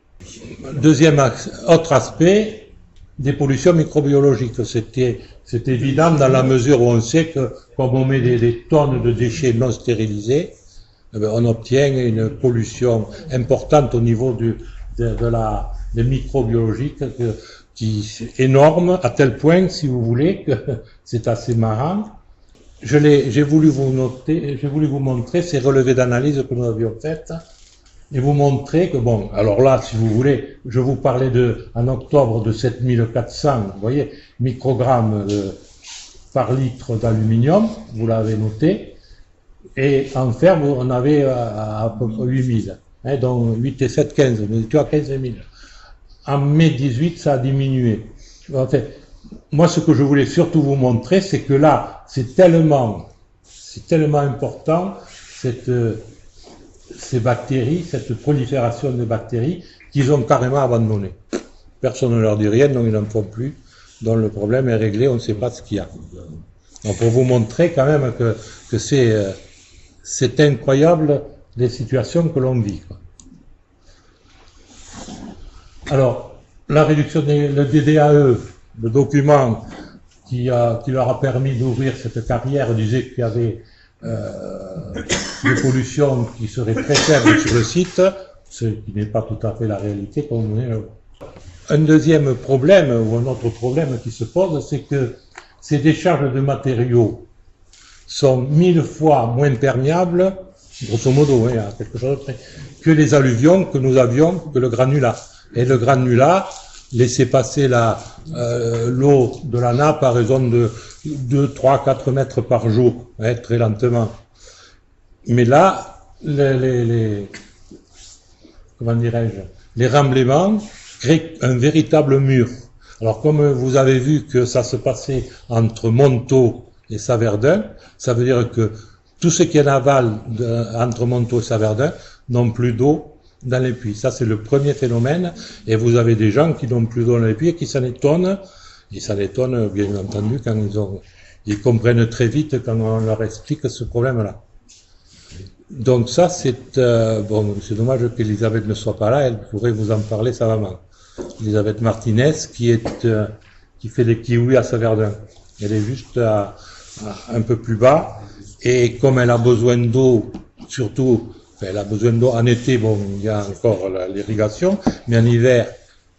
Deuxième autre aspect, des pollutions microbiologiques. C'est évident dans la mesure où on sait que, comme on met des tonnes de déchets non stérilisés, on obtient une pollution importante au niveau des microbiologiques qui est énorme, à tel point, si vous voulez, que c'est assez marrant. J'ai voulu vous montrer ces relevés d'analyse que nous avions faits et vous montrer que, bon, alors là, si vous voulez, je vous parlais en octobre de 7400, vous voyez, microgrammes par litre d'aluminium, vous l'avez noté, et en fer, on avait à peu près 8000, hein, donc 8 et 7, 15, nous étions à 15 000. En mai 18, ça a diminué. En fait, moi, ce que je voulais surtout vous montrer, c'est que là, c'est tellement important, ces bactéries, cette prolifération de bactéries, qu'ils ont carrément abandonné. Personne ne leur dit rien, donc ils n'en font plus. Donc le problème est réglé, on ne sait pas ce qu'il y a. Donc pour vous montrer quand même que c'est incroyable les situations que l'on vit, quoi. Alors, la réduction le DDAE, le document qui leur a permis d'ouvrir cette carrière, disait qu'il y avait des pollutions qui seraient très faibles sur le site, ce qui n'est pas tout à fait la réalité, comme vous venez de le voir. Un deuxième problème, ou un autre problème qui se pose, c'est que ces décharges de matériaux sont 1000 fois moins perméables, grosso modo, hein, à quelque chose de près, que les alluvions que nous avions, que le granulat. Et le granulat laissait passer l'eau de la nappe à raison de 2, 3, 4 mètres par jour, hein, très lentement. Mais là, comment dirais-je, les remblaiements créent un véritable mur. Alors, comme vous avez vu que ça se passait entre Montaut et Saverdun, ça veut dire que tout ce qui est aval entre Montaut et Saverdun n'ont plus d'eau dans les puits. Ça, c'est le premier phénomène. Et vous avez des gens qui n'ont plus d'eau dans les puits et qui s'en étonnent. Ils s'en étonnent, bien entendu, quand ils comprennent très vite quand on leur explique ce problème-là. Donc ça, c'est bon, c'est dommage qu'Elisabeth ne soit pas là. Elle pourrait vous en parler savamment. Elisabeth Martinez, qui fait des kiwis à Saverdun. Elle est juste un peu plus bas. Et comme elle a besoin d'eau, surtout, enfin, elle a besoin d'eau en été, bon, il y a encore l'irrigation, mais en hiver,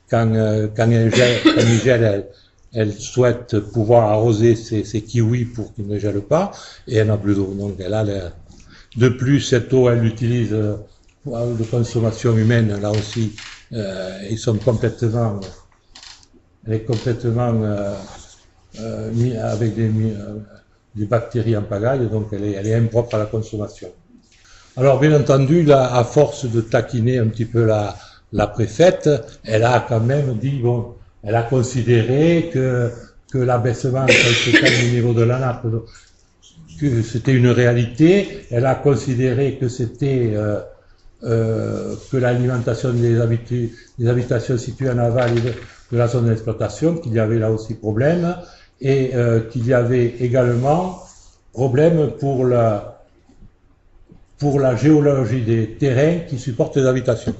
quand il gèle, elle souhaite pouvoir arroser ses kiwis pour qu'ils ne gèlent pas, et elle n'a plus d'eau. Donc elle a de plus, cette eau, elle l'utilise de consommation humaine, là aussi, ils sont complètement, elle est complètement avec des bactéries en pagaille, donc elle est impropre à la consommation. Alors bien entendu, là, à force de taquiner un petit peu la préfète, elle a quand même dit, bon, elle a considéré que l'abaissement du niveau de la nappe, que c'était une réalité. Elle a considéré que c'était que l'alimentation des habitations situées en aval de la zone d'exploitation, qu'il y avait là aussi problème, et qu'il y avait également problème pour la géologie des terrains qui supportent les habitations.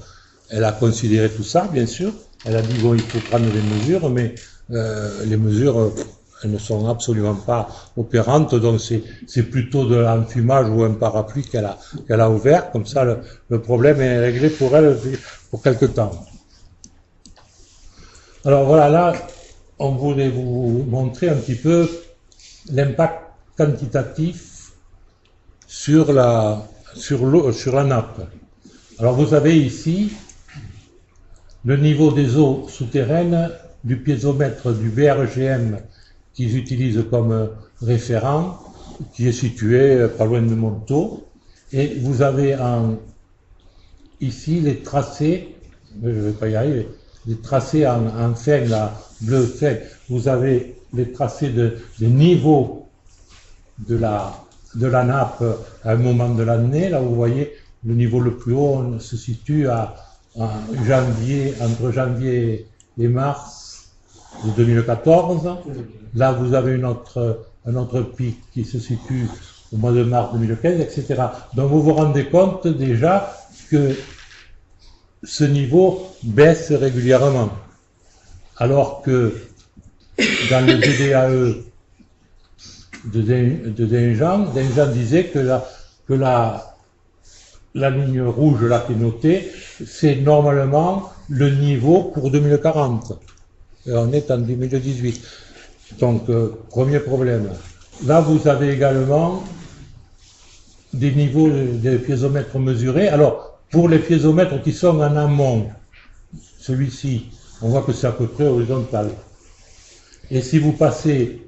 Elle a considéré tout ça, bien sûr. Elle a dit, bon, il faut prendre des mesures, mais les mesures, elles ne sont absolument pas opérantes, donc c'est plutôt de l'enfumage ou un parapluie qu'elle a ouvert. Comme ça, le problème est réglé pour elle pour quelque temps. Alors voilà, là, on voulait vous montrer un petit peu l'impact quantitatif sur la nappe. Alors vous avez ici le niveau des eaux souterraines du piézomètre du BRGM qu'ils utilisent comme référent, qui est situé pas loin de Montaut, et vous avez ici les tracés, je ne vais pas y arriver, les tracés en fin, là, bleu fin, vous avez les tracés des niveaux de la nappe à un moment de l'année. Là, vous voyez, le niveau le plus haut se situe entre janvier et mars de 2014. Là, vous avez un autre pic qui se situe au mois de mars 2015, etc. Donc, vous vous rendez compte déjà que ce niveau baisse régulièrement. Alors que dans le DDAE de Dinjan disait que la ligne rouge là qui est notée, c'est normalement le niveau pour 2040. Et on est en 2018. Donc, premier problème. Là, vous avez également des niveaux des piézomètres mesurés. Alors, pour les piézomètres qui sont en amont, celui-ci, on voit que c'est à peu près horizontal. Et si vous passez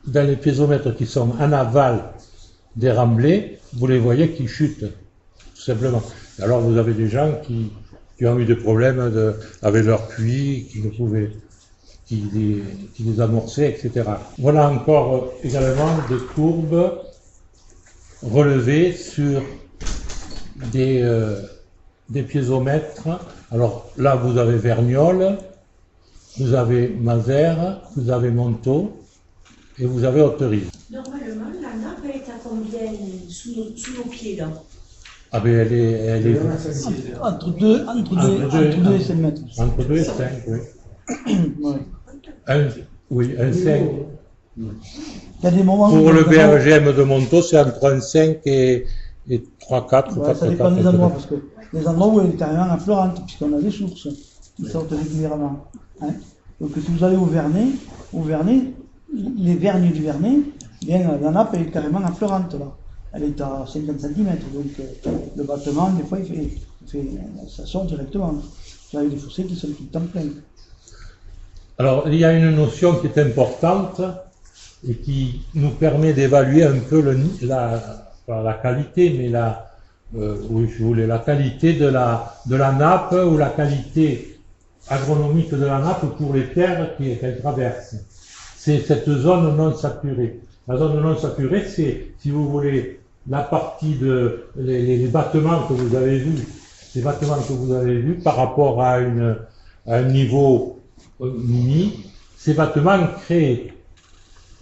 dans les piézomètres qui sont en aval des remblais, vous les voyez qui chutent, tout simplement. Et alors vous avez des gens qui ont eu des problèmes avec leur puits, qui ne pouvaient qui les amorçait, etc. Voilà encore également des courbes relevées sur des piézomètres. Alors là, vous avez Verniolle, vous avez Mazères, vous avez Montaut et vous avez Hauterive. Normalement, la nappe elle est à combien sous nos pieds là? Ah ben elle est Entre 2 et 5 mètres. entre 2 et 5, oui. Ouais. Oui, un 5. Il y a des moments Pour où, le notamment, BRGM de Montaut, c'est entre un 5 et 3, 4. ouais, ça dépend des endroits, parce que les endroits où elle est carrément affleurante, puisqu'on a des sources qui sortent régulièrement. Hein. Donc si vous allez au Vernet, les vergnes du Vernet, bien, la nappe elle est carrément affleurante là. Elle est à 50 cm, donc le battement, des fois, ça sort directement. Vous avez des fossés qui sont tout le temps pleins. Alors, il y a une notion qui est importante et qui nous permet d'évaluer un peu pas la qualité, mais oui, je voulais la qualité de la nappe ou la qualité agronomique de la nappe pour les terres qu'elle traverse. C'est cette zone non saturée. La zone non saturée, c'est, si vous voulez, la partie les battements que vous avez vus, ces battements que vous avez vus par rapport à un niveau mini, ces battements créent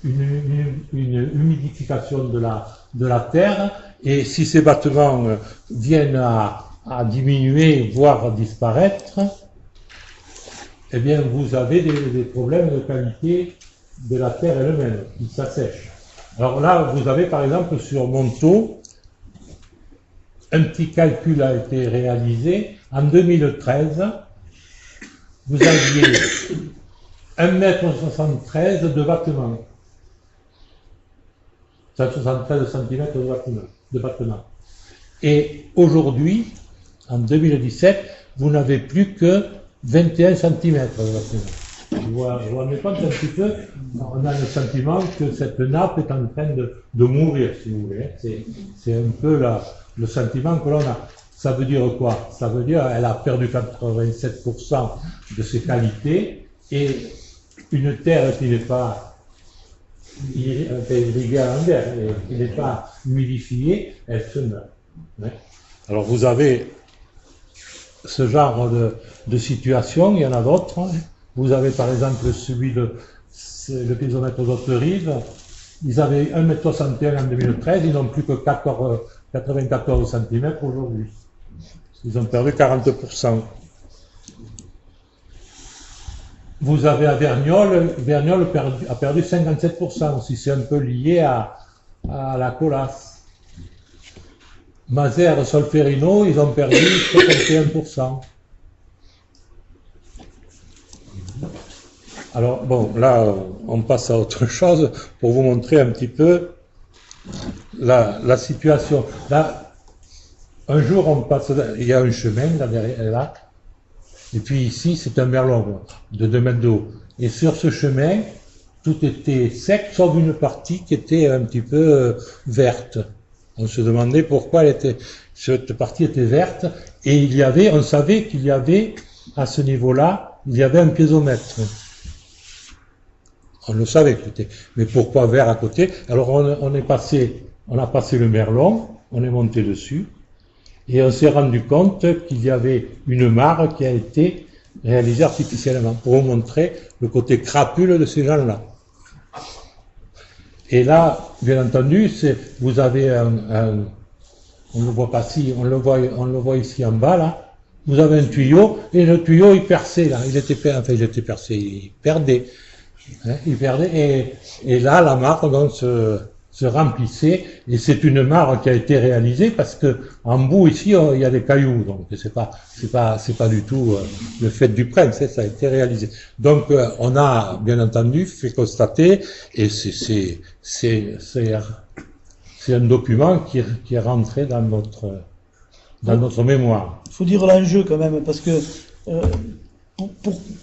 une humidification de la terre, et si ces battements viennent à diminuer, voire disparaître, eh bien vous avez des problèmes de qualité de la terre elle-même, qui s'assèche. Alors là, vous avez par exemple sur Montaut, un petit calcul a été réalisé. En 2013, vous aviez 1,73 m de battement. 173 cm de battement. Et aujourd'hui, en 2017, vous n'avez plus que 21 cm de battement. Vous vous rendez compte un petit peu, on a le sentiment que cette nappe est en train de mourir, si vous voulez. C'est un peu le sentiment que l'on a. Ça veut dire quoi? Ça veut dire qu'elle a perdu 87% de ses qualités, et une terre qui n'est pas irriguée à l'envers, qui n'est pas humidifiée, elle se meurt. Alors vous avez ce genre de situation, il y en a d'autres. Vous avez par exemple le piézomètre d'Hauterive, ils avaient 1,61 m en 2013, ils n'ont plus que 94 cm aujourd'hui. Ils ont perdu 40%. Vous avez à Verniolle a perdu 57% aussi, c'est un peu lié à la colasse. Mazères, Solferino, ils ont perdu 61%. Alors bon, là, on passe à autre chose pour vous montrer un petit peu la situation. Là, un jour, on passe, il y a un chemin là derrière, là, et puis ici, c'est un merlon de 2 mètres d'eau. Et sur ce chemin, tout était sec, sauf une partie qui était un petit peu verte. On se demandait pourquoi cette partie était verte, et on savait qu'il y avait, à ce niveau-là, il y avait un piézomètre. On le savait que c'était. Mais pourquoi vert à côté? Alors on a passé le merlon, on est monté dessus, et on s'est rendu compte qu'il y avait une mare qui a été réalisée artificiellement pour vous montrer le côté crapule de ces gens-là. Et là, bien entendu, vous avez on ne le voit pas ici, on le voit ici en bas là. Vous avez un tuyau, et le tuyau il perçait là, il était percé, il perdait. Il perdait, et là la mare donc se remplissait, et c'est une mare qui a été réalisée parce que en bout ici il y a des cailloux, donc c'est pas du tout le fait du prince, ça a été réalisé. Donc on a bien entendu fait constater, et c'est un document qui est rentré dans notre mémoire. Il faut dire l'enjeu quand même, parce que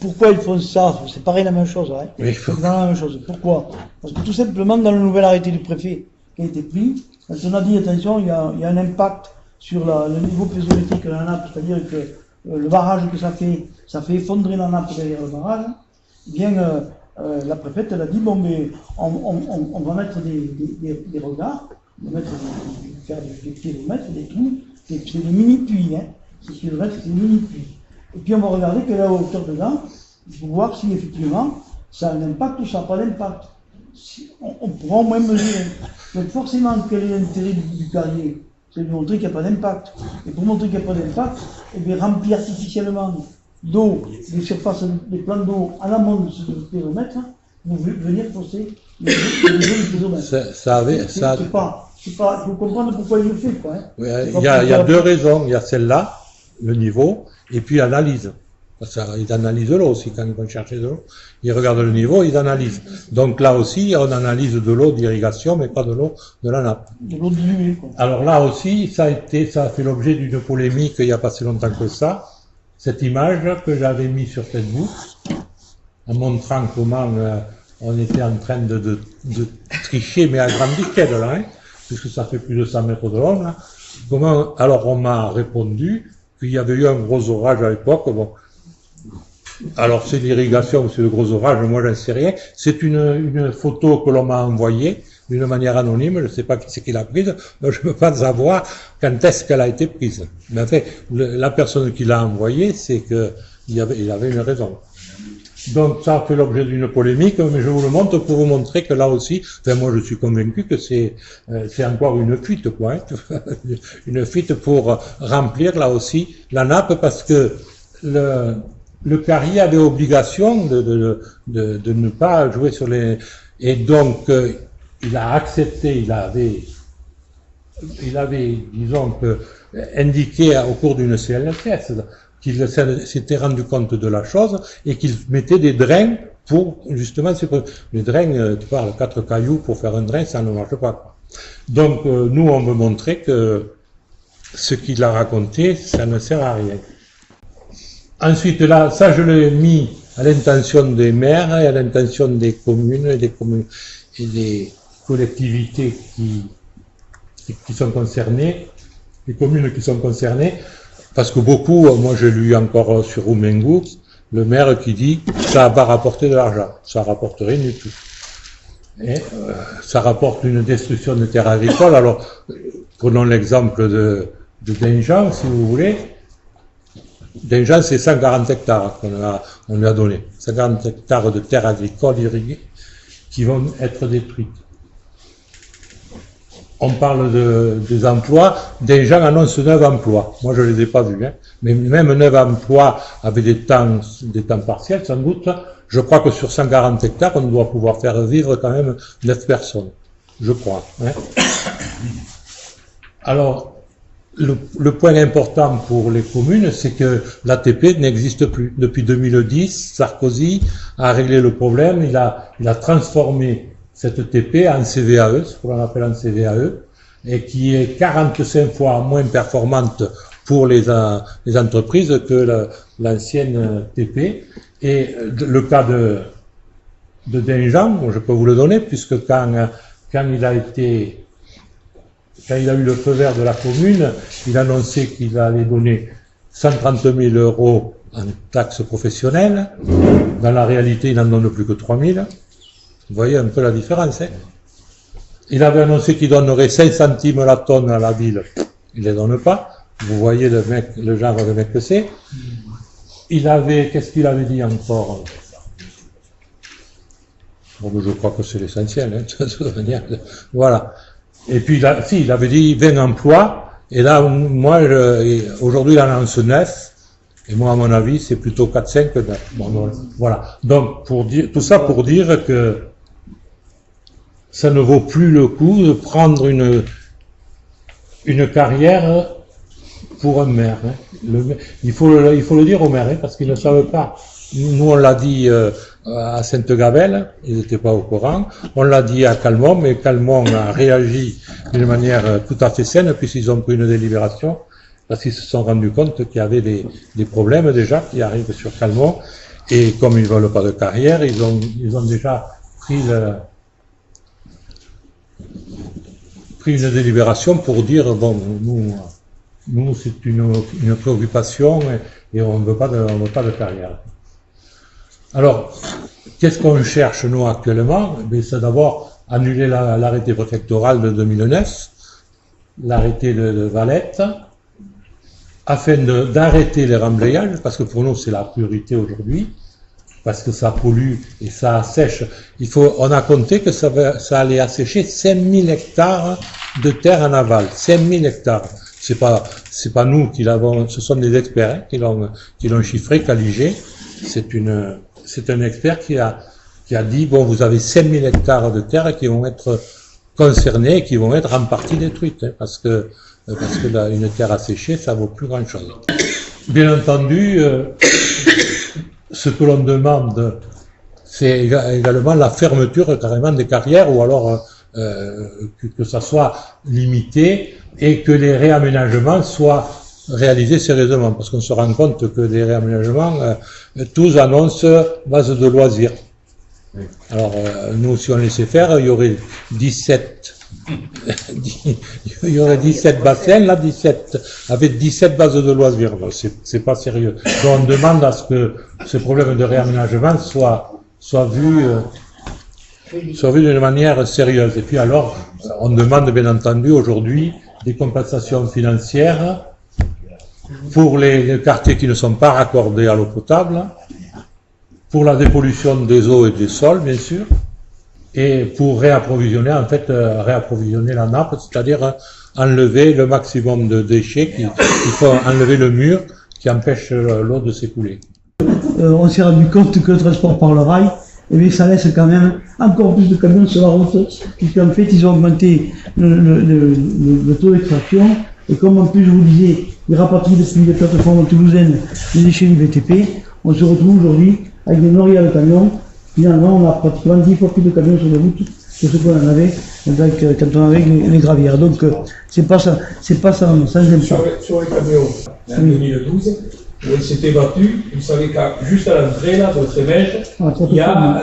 pourquoi ils font ça? C'est pareil la même chose. Hein. Oui. C'est la même chose. Pourquoi? Parce que tout simplement, dans le nouvel arrêté du préfet qui a été pris, on a dit attention, il y a un impact sur le niveau piézométrique de la nappe, c'est-à-dire que le barrage que ça fait effondrer la nappe derrière le barrage, eh bien, la préfète elle a dit, bon, mais on va mettre des regards, on va mettre faire des kilomètres, des trous, c'est des mini-puits, hein. Ces kilomètres, c'est des mini-puits. Et puis on va regarder quelle est la hauteur dedans, pour voir si effectivement ça a un impact ou ça n'a pas d'impact. On pourra au moins mesurer. Donc forcément, quel est l'intérêt du carrier? C'est de montrer qu'il n'y a pas d'impact. Et pour montrer qu'il n'y a pas d'impact, eh bien, remplir artificiellement d'eau, des surfaces, des plans d'eau à l'amont de ce périmètre, vous venir fausser les eaux du périmètre. C'est pas, il faut comprendre pourquoi il le fait, quoi. Hein. Oui, il y a deux raisons. Il y a celle-là, le niveau, et puis l'analyse. Ils analysent l'eau aussi quand ils vont chercher de l'eau. Ils regardent le niveau, ils analysent. Donc là aussi, on analyse de l'eau d'irrigation, mais pas de l'eau de la nappe. De l'eau diluée, quoi. Alors là aussi, ça a fait l'objet d'une polémique il n'y a pas si longtemps que ça. Cette image que j'avais mise sur Facebook, en montrant comment on était en train de tricher, mais à grande échelle, là, hein, puisque ça fait plus de 100 mètres de long, là. Alors on m'a répondu qu'il y avait eu un gros orage à l'époque. Bon. Alors c'est l'irrigation, c'est le gros orage, moi j'en sais rien. C'est une photo que l'on m'a envoyée d'une manière anonyme, je ne sais pas qui c'est qui l'a prise, donc je ne peux pas savoir quand est-ce qu'elle a été prise. Mais en fait, la personne qui l'a envoyée, c'est qu'il avait une raison. Donc ça a fait l'objet d'une polémique, mais je vous le montre pour vous montrer que là aussi, enfin moi je suis convaincu que c'est encore une fuite, quoi, hein, une fuite pour remplir là aussi la nappe, parce que le carrier avait obligation de ne pas jouer sur les... Et donc, il a accepté, il avait, disons, indiqué au cours d'une CLSS qu'il s'était rendu compte de la chose et qu'il mettait des drains pour, justement, les drains, tu parles, 4 cailloux pour faire un drain, ça ne marche pas. Donc, nous, on veut montrer que ce qu'il a raconté, ça ne sert à rien. Ensuite, là, ça, je l'ai mis à l'intention des maires et à l'intention des communes et des collectivités qui sont concernées, les communes qui sont concernées, parce que beaucoup, moi j'ai lu encore sur Roumengo, le maire qui dit ça va rapporter de l'argent, ça rapporte rien du tout. Et ça rapporte une destruction de terres agricoles. Alors, prenons l'exemple de Denjan, si vous voulez. Denjan, c'est 140 hectares qu'on lui a donné. 140 hectares de terres agricoles irriguées qui vont être détruites. On parle des emplois. Denjan annonce 9 emplois. Moi, je ne les ai pas vus, hein. Mais même 9 emplois avec des temps partiels, sans doute. Je crois que sur 140 hectares, on doit pouvoir faire vivre quand même 9 personnes. Je crois, hein. Alors, le point important pour les communes, c'est que l'ATP n'existe plus. Depuis 2010, Sarkozy a réglé le problème, il a transformé cette TP en CVAE, ce qu'on appelle en CVAE, et qui est 45 fois moins performante pour les entreprises que l'ancienne TP. Et le cas de Denjan, je peux vous le donner, puisque quand il a eu le feu vert de la commune, il annonçait qu'il allait donner 130 000 € en taxes professionnelles. Dans la réalité, il n'en donne plus que 3 000. Vous voyez un peu la différence, hein. Il avait annoncé qu'il donnerait 5 centimes la tonne à la ville. Il ne les donne pas. Vous voyez le genre de mec que c'est. Qu'est-ce qu'il avait dit encore? Bon, je crois que c'est l'essentiel, hein, de toute manière. Voilà. Et puis, il avait dit 20 emplois, et là, moi, aujourd'hui, il en annonce 9, et moi, à mon avis, c'est plutôt 4-5 que 9. Bon, voilà. Donc, tout ça pour dire que ça ne vaut plus le coup de prendre une carrière pour un maire, hein. Il faut le dire aux maires, hein, parce qu'ils ne savent pas. Nous, on l'a dit à Sainte-Gabelle, ils n'étaient pas au courant. On l'a dit à Calmont, mais Calmont a réagi d'une manière tout à fait saine, puisqu'ils ont pris une délibération, parce qu'ils se sont rendus compte qu'il y avait des problèmes déjà qui arrivent sur Calmont, et comme ils ne veulent pas de carrière, ils ont déjà pris une délibération pour dire, bon, nous c'est une préoccupation, et on ne veut pas de carrière. Alors, qu'est-ce qu'on cherche, nous, actuellement? C'est d'abord annuler l'arrêté préfectoral de 2009, l'arrêté de Valette, afin d'arrêter les remblayages, parce que pour nous, c'est la priorité aujourd'hui, parce que ça pollue et ça assèche. On a compté que ça allait assécher 5000 hectares de terre en aval. 5000 hectares. C'est pas nous qui l'avons, ce sont des experts qui l'ont chiffré, Caligé. C'est un expert qui a dit, bon, vous avez 5000 hectares de terre qui vont être concernés, qui vont être en partie détruites, hein, parce que une terre asséchée, ça vaut plus grand chose. Bien entendu, ce que l'on demande, c'est également la fermeture carrément des carrières, ou alors que ça soit limité et que les réaménagements soient réalisés sérieusement, parce qu'on se rend compte que les réaménagements, tous annoncent base de loisirs. Oui. Alors, nous, si on laissait faire, il y aurait 17 bassins, là, 17, avec 17 bases de loisirs. C'est pas sérieux. Donc, on demande à ce que ce problème de réaménagement soit vu d'une manière sérieuse. Et puis alors, on demande bien entendu aujourd'hui des compensations financières pour les quartiers qui ne sont pas raccordés à l'eau potable, pour la dépollution des eaux et des sols, bien sûr, et pour réapprovisionner, réapprovisionner la nappe, c'est-à-dire enlever le maximum de déchets, il faut enlever le mur qui empêche l'eau de s'écouler. On s'est rendu compte que le transport par le rail, ça laisse quand même encore plus de camions sur la route, puisqu'en fait, ils ont augmenté le taux d'extraction, et comme en plus, je vous disais, ils rapatrient depuis les plateformes toulousaines les déchets du BTP, on se retrouve aujourd'hui avec des nourrières de camions. Finalement, on a pratiquement 10 fois plus de camions sur les routes que ce qu'on en avait quand on avait les gravières. Donc, c'est pas ça sans impact. Sur les camions, en 2012, où on s'était battu, vous savez qu'à juste à l'entrée là, de Trémège, il y a un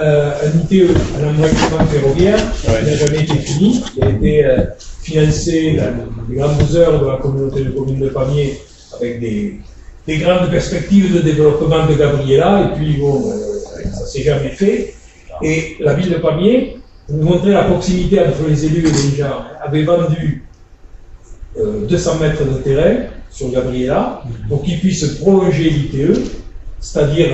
ITE, un embrayement ferroviaire, qui n'a jamais été fini, qui a été financé les grandes heures de la communauté de communes de Pamiers avec des grandes perspectives de développement de Gabriela, et puis bon, ça s'est jamais fait. Et la ville de Pamiers, pour vous montrer la proximité entre les élus et les gens, avait vendu 200 mètres de terrain sur Gabriela, pour qu'ils puissent prolonger l'ITE, c'est-à-dire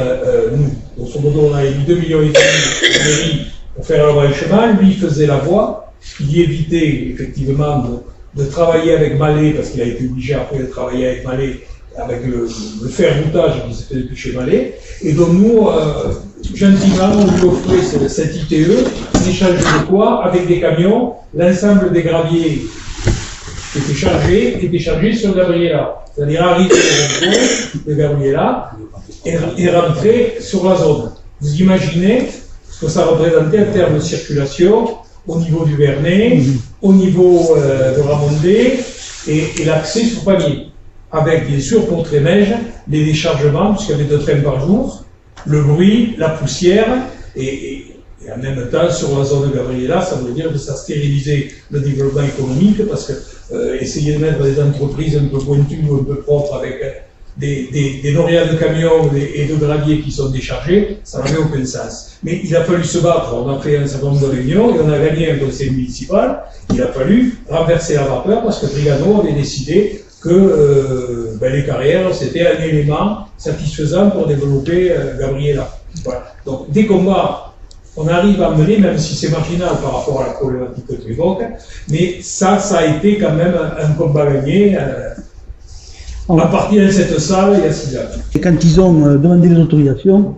nous, grosso modo, on avait mis 2,5 millions de mairie pour faire le branchement, lui il faisait la voie, ce qui évitait effectivement de travailler avec Malais, parce qu'il a été obligé après de travailler avec Malais, avec le fer-routage qui s'est fait depuis chez Malais, et donc nous, gentiment, on lui offrait cette ITE, en échange de quoi, avec des camions, l'ensemble des graviers qui étaient chargés sur Gabriela. C'est-à-dire arriver au rond-point de Gabriela et rentrer sur la zone. Vous imaginez ce que ça représentait en termes de circulation au niveau du Vernet, au niveau de Ramondé et l'accès sur Pamiers. Avec bien sûr pour Trémège les déchargements, puisqu'il y avait 2 trains par jour, le bruit, la poussière, et en même temps sur la zone de Gabriela, ça veut dire que ça stérilisait le développement économique, parce que essayer de mettre des entreprises un peu pointues ou un peu propres avec des nourrières de camions et de graviers qui sont déchargés, ça n'avait aucun sens. Mais il a fallu se battre, on a fait un certain nombre de réunions et on a gagné un conseil municipal, il a fallu renverser la vapeur parce que Trigano avait décidé que les carrières, c'était un élément satisfaisant pour développer Gabriela. Voilà. Donc, des combats, on arrive à mener, même si c'est marginal par rapport à la problématique que tu évoques, mais ça a été quand même un combat gagné à partir de cette salle il y a 6 ans. Et quand ils ont demandé les autorisations,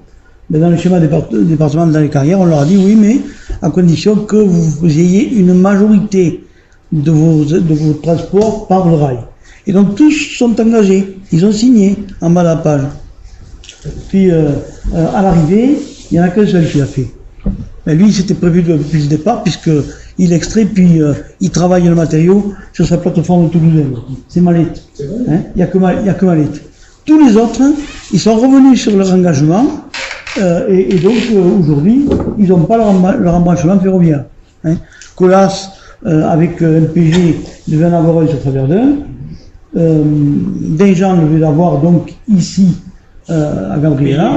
dans le schéma département dans les carrières, on leur a dit oui, mais à condition que vous ayez une majorité de vos transports par le rail. Et donc tous sont engagés, ils ont signé en bas de la page. Puis à l'arrivée, il n'y en a qu'un seul qui l'a fait. Mais lui, c'était prévu depuis le départ, puisqu'il extrait, puis il travaille le matériau sur sa plateforme toulousaine. C'est Malette. Hein, il n'y a que Malette. Tous les autres, ils sont revenus sur leur engagement, et donc aujourd'hui, ils n'ont pas leur embranchement ferroviaire. Hein. Colas, avec MPG, devait en avoir un sur Traverdun. Des gens devaient l'avoir donc ici à Gabriela,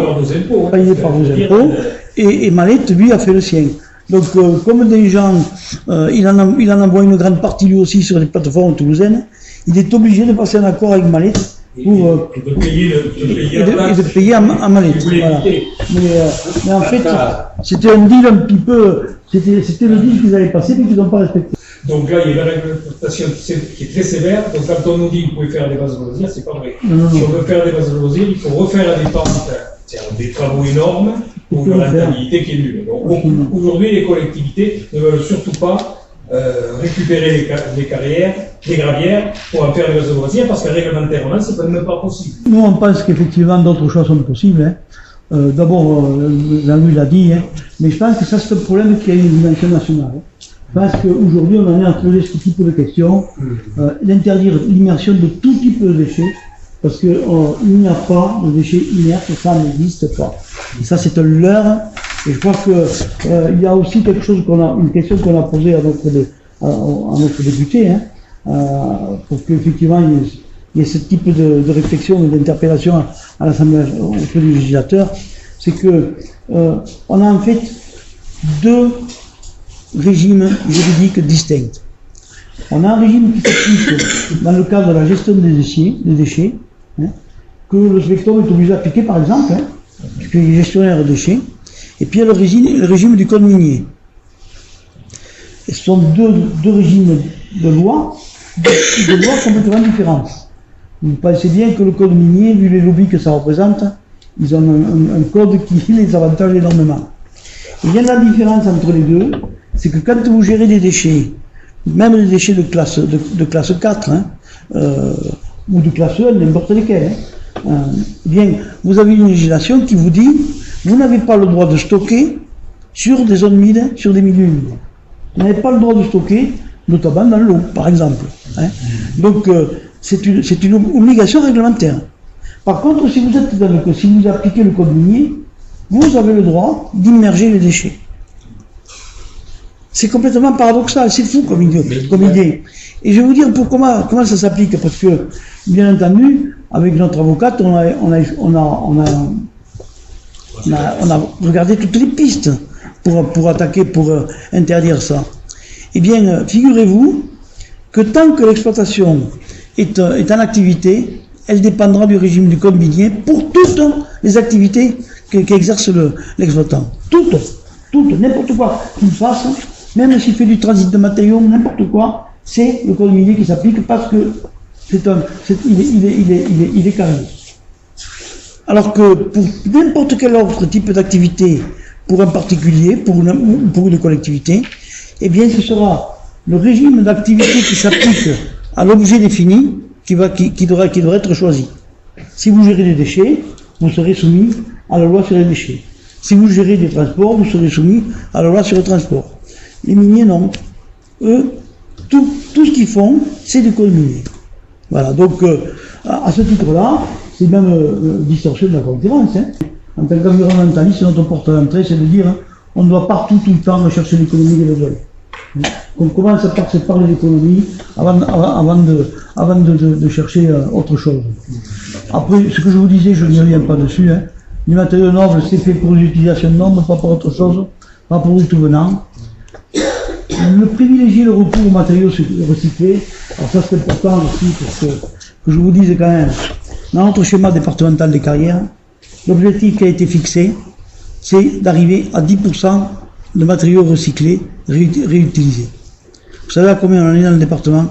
payé par vos impôts, Et Malette, lui, a fait le sien. Donc, comme des gens, il en envoie une grande partie lui aussi sur les plateformes toulousaines, il est obligé de passer un accord avec Malette pour de payer à Malette. Voilà. Mais en fait, c'était un deal un petit peu, c'était le deal qu'ils avaient passé mais qu'ils n'ont pas respecté. Donc là, il y a une réglementation qui est très sévère. Donc quand on nous dit que vous pouvez faire des bases de loisirs, c'est pas vrai. Non. Si on veut faire des bases de loisirs, il faut refaire la dépense, c'est-à-dire des travaux énormes pour une rentabilité qui est nulle. Donc aujourd'hui, les collectivités ne veulent surtout pas récupérer les carrières, les gravières pour en faire des bases de loisirs parce que réglementairement, c'est même pas possible. Nous, on pense qu'effectivement d'autres choses sont possibles. Hein. D'abord, Jean-Louis l'a dit, hein, mais je pense que ça c'est un problème qui a une dimension nationale. Hein. Parce qu'aujourd'hui, on en est à poser ce type de questions, d'interdire l'immersion de tout type de déchets, parce qu'il n'y a pas de déchets inertes, ça n'existe pas. Et ça, c'est un leurre. Et je crois qu'il y a aussi quelque chose une question qu'on a posée à notre député, hein, pour qu'effectivement il y ait ce type de réflexion et d'interpellation à l'Assemblée auprès du législateur, c'est que on a en fait deux régimes juridiques distincts. On a un régime qui s'applique dans le cadre de la gestion des déchets, hein, que le Spectrum est obligé d'appliquer par exemple, hein, puisqu'il est gestionnaire de déchets, et puis il y a le régime du code minier. Et ce sont deux régimes de loi complètement différents. Vous pensez bien que le code minier, vu les lobbies que ça représente, ils ont un code qui les avantage énormément. Et il y a la différence entre les deux, c'est que quand vous gérez des déchets, même des déchets de classe 4, hein, ou de classe 1, n'importe lesquels, hein, eh bien, vous avez une législation qui vous dit, vous n'avez pas le droit de stocker sur des zones humides, sur des milieux humides. Vous n'avez pas le droit de stocker, notamment dans l'eau, par exemple. Hein. Donc, c'est une obligation réglementaire. Par contre, si vous appliquez le code minier, vous avez le droit d'immerger les déchets. C'est complètement paradoxal, c'est fou comme idée. Et je vais vous dire comment ça s'applique, parce que, bien entendu, avec notre avocate, on a regardé toutes les pistes pour attaquer, pour interdire ça. Eh bien, figurez-vous que tant que l'exploitation est en activité, elle dépendra du régime du code minier pour toutes les activités qu'exerce l'exploitant. Toutes, n'importe quoi qu'il fasse, même s'il fait du transit de matériaux, n'importe quoi, c'est le code minier qui s'applique parce que il est carré. Alors que pour n'importe quel autre type d'activité, pour un particulier, pour une collectivité, eh bien ce sera le régime d'activité qui s'applique à l'objet défini qui devra être choisi. Si vous gérez des déchets, vous serez soumis à la loi sur les déchets. Si vous gérez des transports, vous serez soumis à la loi sur le transport. Les miniers, non. Eux, tout ce qu'ils font, c'est du code minier. Voilà, donc à ce titre-là, c'est même distorsion de la concurrence. Hein. En tant qu'environnementaliste, notre porte d'entrée, c'est de dire on doit partout, tout le temps, rechercher l'économie des besoins. On commence par se parler d'économie avant de chercher autre chose. Après, ce que je vous disais, je n'y reviens pas dessus. Hein. Les matériaux nobles, c'est fait pour l'utilisation noble, pas pour autre chose, pas pour du tout venant. Le privilégier le recours aux matériaux recyclés, alors ça c'est important aussi, parce que je vous dise quand même, dans notre schéma départemental des carrières, l'objectif qui a été fixé, c'est d'arriver à 10% de matériaux recyclés, réutilisés. Vous savez à combien on en est dans le département?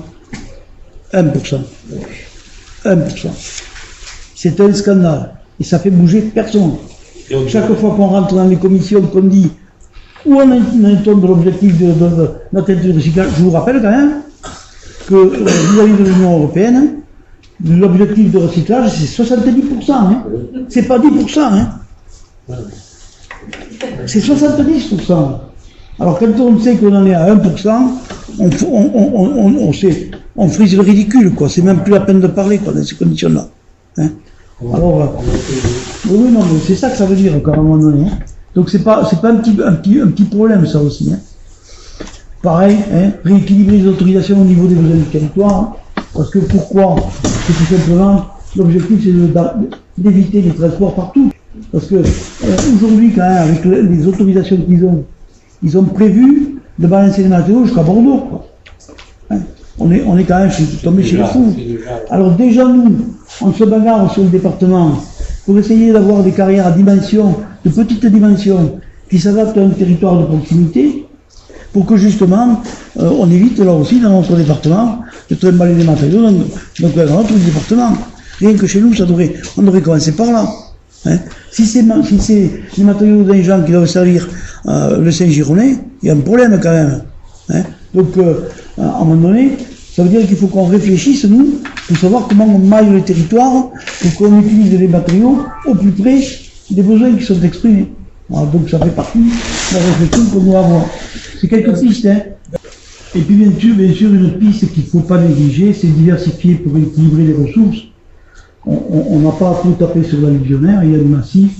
1%. 1%. C'est un scandale. Et ça fait bouger personne. Chaque fois qu'on rentre dans les commissions, qu'on dit où on est de l'objectif d'atteinte du recyclage, je vous rappelle quand même que vis-à-vis de l'Union européenne, l'objectif de recyclage c'est 70%. Hein. C'est pas 10%. Hein. C'est 70%. Alors quand on sait qu'on en est à 1%, on frise le ridicule, quoi. C'est même plus la peine de parler, quoi, dans ces conditions-là. Hein. Alors, oui, non, mais c'est ça que ça veut dire, quoi, à un moment donné. Hein. Donc c'est pas un petit problème, ça aussi. Hein. Pareil, hein, rééquilibrer les autorisations au niveau des besoins du territoire. Hein, parce que pourquoi? C'est tout simplement, l'objectif c'est d'éviter les transports partout. Parce que aujourd'hui, quand même, avec les autorisations ils ont prévu de balancer les matériaux jusqu'à Bordeaux, quoi. Hein, on est quand même tombé chez les fous. Alors déjà, nous, on se bagarre sur le département pour essayer d'avoir des carrières à dimension, de petites dimensions, qui s'adaptent à un territoire de proximité, pour que justement, on évite là aussi, dans notre département, de trimballer les matériaux dans notre département. Rien que chez nous, on devrait commencer par là. Hein. Si c'est les matériaux d'un gens qui doivent servir le Saint-Gironnais, il y a un problème quand même. Hein. Donc, à un moment donné, ça veut dire qu'il faut qu'on réfléchisse, nous, pour savoir comment on maille le territoire, pour qu'on utilise les matériaux au plus près des besoins qui sont exprimés. Voilà, donc ça fait partie de la réflexion qu'on doit avoir. C'est quelques pistes, hein. Et puis bien sûr, une autre piste qu'il ne faut pas négliger, c'est diversifier pour équilibrer les ressources. On n'a pas à tout taper sur l'alluvionnaire, il y a du massif,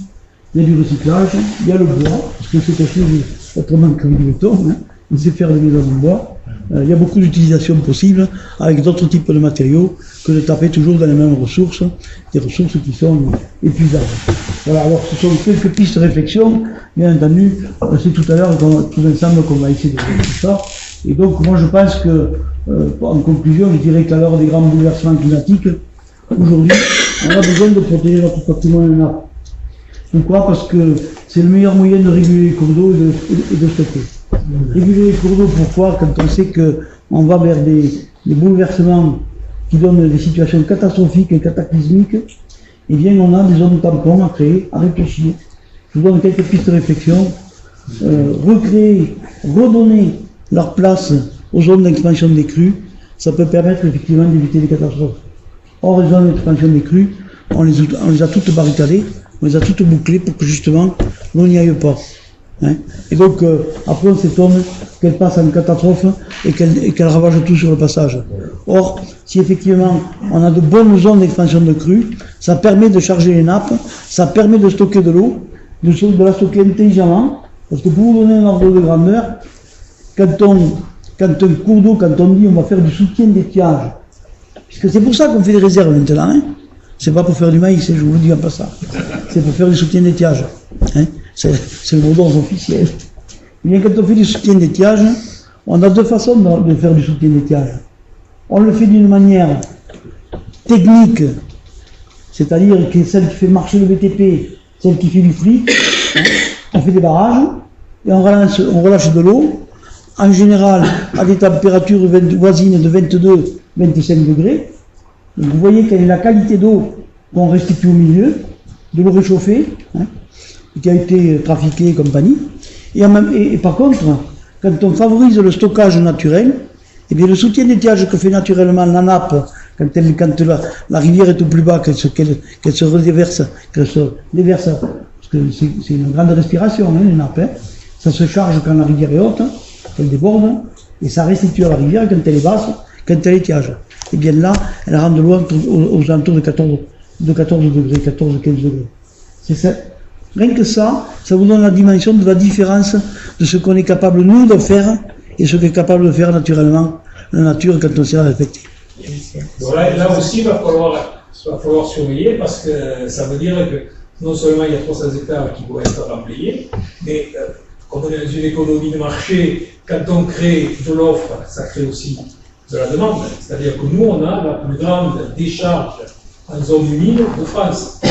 il y a du recyclage, il y a le bois, parce que c'est quelque chose autrement que du béton, hein. On sait faire des maisons en bois. Il y a beaucoup d'utilisations possibles avec d'autres types de matériaux que de taper toujours dans les mêmes ressources, des ressources qui sont épuisables. Voilà, alors ce sont quelques pistes de réflexion, bien entendu, c'est tout à l'heure, tous ensemble, qu'on va essayer de faire tout ça. Et donc, moi je pense que, en conclusion, je dirais qu'à l'heure des grands bouleversements climatiques, aujourd'hui, on a besoin de protéger notre patrimoine nappe. Pourquoi? Parce que c'est le meilleur moyen de réguler les cours d'eau et de stocker. Réguler les cours d'eau, pourquoi? Quand on sait qu'on va vers des bouleversements qui donnent des situations catastrophiques et cataclysmiques, eh bien on a des zones tampons à créer, à réfléchir. Je vous donne quelques pistes de réflexion. Recréer, redonner leur place aux zones d'expansion des crues, ça peut permettre effectivement d'éviter des catastrophes. Or, les zones d'expansion des crues, on les a toutes barricadées, on les a toutes bouclées pour que justement l'on n'y aille pas. Hein. Et donc, après, on s'étonne qu'elle passe en catastrophe et qu'elle ravage tout sur le passage. Or, si effectivement on a de bonnes zones d'expansion de crues, ça permet de charger les nappes, ça permet de stocker de l'eau, de la stocker intelligemment, parce que pour vous donner un ordre de grandeur, quand un cours d'eau, quand on dit on va faire du soutien d'étiage, puisque c'est pour ça qu'on fait des réserves maintenant, hein. C'est pas pour faire du maïs, je vous le dis en passant. C'est pour faire du soutien d'étiage. Hein. C'est le mot d'ordre officiel. Et bien, quand on fait du soutien d'étiage, on a deux façons de faire du soutien d'étiage. On le fait d'une manière technique, c'est-à-dire que celle qui fait marcher le BTP, celle qui fait du fric, hein. On fait des barrages, et on relâche de l'eau, en général à des températures voisines de 22-25 degrés. Donc vous voyez quelle est la qualité d'eau qu'on restitue au milieu, de l'eau réchauffée, hein, qui a été trafiquée et compagnie. Et par contre, quand on favorise le stockage naturel, eh bien le soutien d'étiage que fait naturellement la nappe, quand la rivière est au plus bas, qu'elle se redéverse, parce que c'est une grande respiration, hein, les nappes, hein. Ça se charge quand la rivière est haute, hein, quand elle déborde, et ça restitue à la rivière quand elle est basse, quand elle est étiage. Et bien là, elle rend de l'eau aux alentours de 14 degrés, 14-15 degrés. C'est ça. Rien que ça vous donne la dimension de la différence de ce qu'on est capable, nous, de faire, et ce qu'est capable de faire naturellement la nature quand on sait la respecter. Bon, là aussi, il va falloir surveiller, parce que ça veut dire que non seulement il y a 300 hectares qui vont être remplis, mais comme on est dans une économie de marché, quand on crée de l'offre, ça crée aussi de la demande. C'est-à-dire que nous, on a la plus grande décharge en zone humide de France.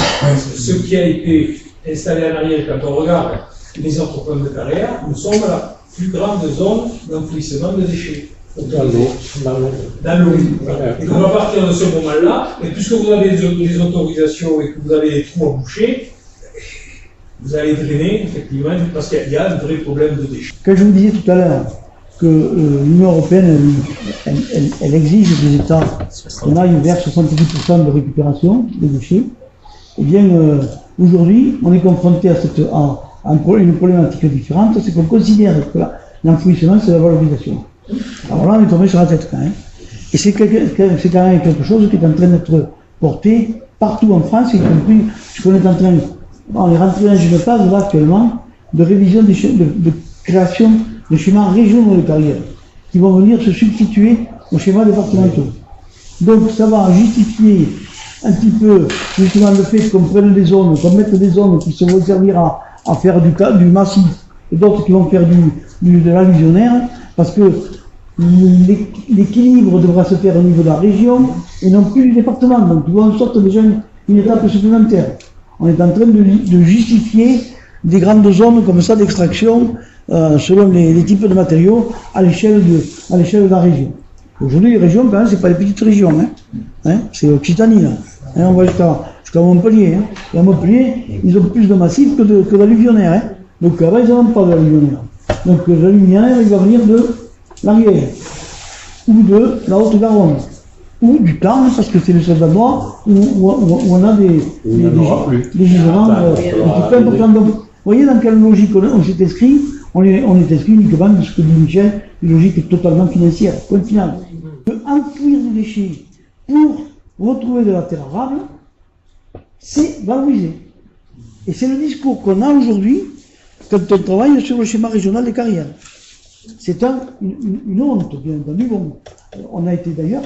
Ce qui a été installé en arrière, quand on regarde les autres points de carrière, nous sommes la plus grande zone d'enfouissement de déchets. Dans l'eau. Et donc à partir de ce moment-là, et puisque vous avez des autorisations et que vous avez des trous à boucher, vous allez drainer, effectivement, parce qu'il y a un vrai problème de déchets. Quand je vous disais tout à l'heure que l'Union européenne, elle exige des États qu'on aille vers 70% de récupération des déchets, eh bien, aujourd'hui, on est confronté à une problématique différente, c'est qu'on considère que l'enfouissement, c'est la valorisation. Alors là, on est tombé sur la tête quand même. Et c'est quand même quelque chose qui est en train d'être porté partout en France, y compris ce qu'on est en train. On est rentré dans une phase là actuellement de révision de création de schémas régionaux de carrière qui vont venir se substituer aux schémas départementaux. Donc ça va justifier un petit peu justement le fait qu'on prenne des zones, qu'on mette des zones qui se vont servir à faire du massif et d'autres qui vont faire de l'allusionnaire, parce que l'équilibre devra se faire au niveau de la région et non plus du département. Donc tu vois, on sorte déjà une étape supplémentaire. On est en train de justifier des grandes zones comme ça d'extraction selon les types de matériaux à l'échelle de la région. Aujourd'hui, les régions, quand même, c'est pas les petites régions, c'est Occitanie, là. On va jusqu'à Montpellier. Et à Montpellier, ils ont plus de massifs que d'alluvionnaire. Donc avant, ils n'ont pas d'alluvionnaire. Donc l'alluvionnaire, il va venir de l'Ariège, ou de la Haute-Garonne, ou du Tarn, parce que c'est le seul endroit où on a des gisements un petit peu importants. Donc, vous voyez dans quelle logique on s'est inscrit? On est inscrit uniquement de ce que dit Michel, une logique totalement financière, point final. Enfouir des déchets pour retrouver de la terre arable, c'est valoriser. Et c'est le discours qu'on a aujourd'hui quand on travaille sur le schéma régional des carrières. C'est une honte, bien entendu. Bon, on a été d'ailleurs,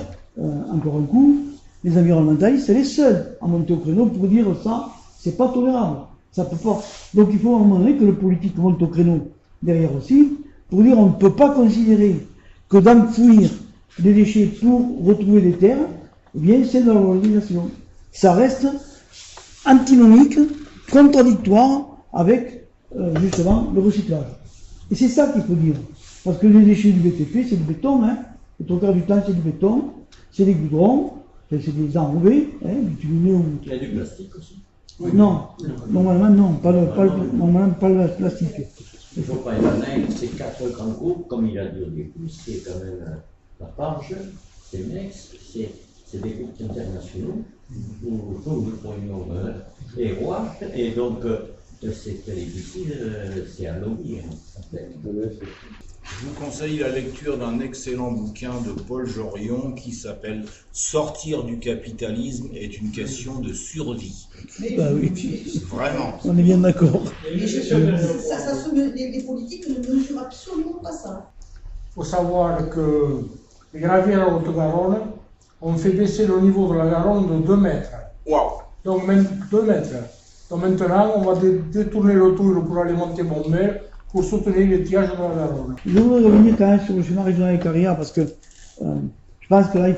encore un coup, les environnementalistes, c'est les seuls à monter au créneau pour dire ça, c'est pas tolérable. Ça peut pas. Donc il faut à un moment donné que le politique monte au créneau derrière aussi, pour dire on ne peut pas considérer que d'enfouir des déchets pour retrouver des terres, eh bien c'est de la valorisation. Ça reste antinomique, contradictoire avec justement le recyclage. Et c'est ça qu'il faut dire. Parce que les déchets du BTP, c'est du béton, le trois quarts du temps c'est du béton, c'est des goudrons, c'est des enrobés, bitumineux ou... Il y a du plastique aussi. Oui. Non, normalement non, normalement pas le plastique. Il ne faut pas évaluer ces 4 grands groupes, comme il a dit au début, c'est quand même la Parge, c'est MEX, c'est des groupes internationaux, où nous prenions les rois, et donc c'est très difficile, c'est un lobby en fait. Je vous conseille la lecture d'un excellent bouquin de Paul Jorion qui s'appelle « Sortir du capitalisme est une question de survie ». Bah oui. Vraiment. On est bien d'accord. Les politiques ne mesurent absolument pas ça. Il faut savoir que les graviers à la Haute-Garonne ont fait baisser le niveau de la Garonne de 2 mètres. Waouh! Donc même 2 mètres. Donc maintenant, on va détourner le tour pour aller monter Montmel pour soutenir l'étiage de la Garonne. Je voudrais revenir quand même sur le schéma régional des carrières parce que je pense que là, il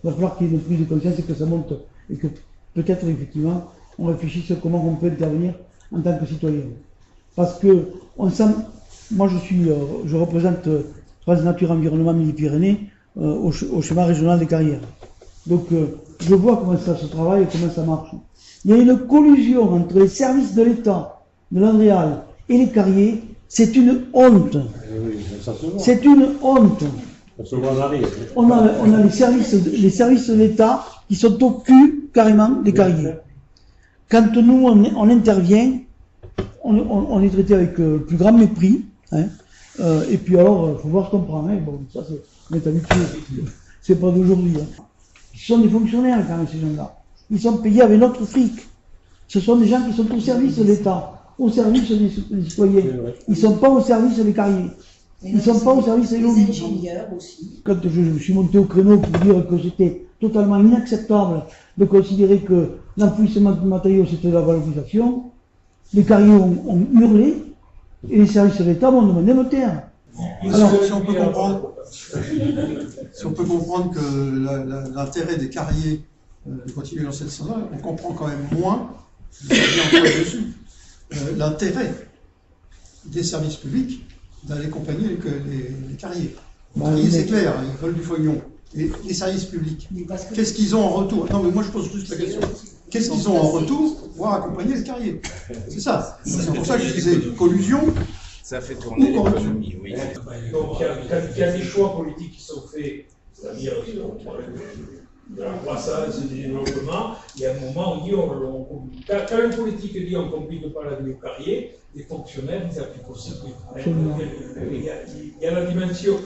va falloir qu'il y ait une prise de conscience et que ça monte et que peut-être effectivement on réfléchisse sur comment on peut intervenir en tant que citoyen. Parce que moi je représente France Nature Environnement Midi-Pyrénées au schéma régional des carrières. Donc je vois comment ça se travaille et comment ça marche. Il y a une collusion entre les services de l'État, de l'Andréal et les carriers. C'est une honte. C'est une honte. On a les services de l'État qui sont au cul carrément des carriers. Quand nous on intervient, on est traité avec le plus grand mépris. Et puis alors, il faut voir ce qu'on prend. Bon, ça on est habitué. C'est pas d'aujourd'hui. Ils sont des fonctionnaires quand même ces gens-là. Ils sont payés avec notre fric. Ce sont des gens qui sont au service de l'État, au service des citoyens. Ils ne sont pas au service des carriers. Ils ne sont pas au service des lobbies. Les ingénieurs aussi. Quand je suis monté au créneau pour dire que c'était totalement inacceptable de considérer que l'enfouissement de matériaux c'était de la valorisation, les carriers ont hurlé et les services de l'État m'ont demandé de me taire. Alors, si on peut comprendre que l'intérêt des carriers de continuer dans cette sens-là, on comprend quand même moins, l'intérêt des services publics d'aller accompagner les carriers. Les carriers, c'est clair, ils veulent du pognon. Et les services publics, qu'est-ce qu'ils ont en retour? Non, mais moi je pose juste la question. Qu'est-ce qu'ils ont en retour pour pouvoir accompagner les carriers? C'est ça. C'est pour ça que je disais collusion. Ça fait tourner l'économie, oui. Donc il y a des choix politiques qui sont faits, c'est-à-dire de la croissance, du développement, il y a un moment où on dit, quand le politique dit on ne complique pas la vie aux carriers, les fonctionnaires ils appliquent aussi. Il y a la dimension,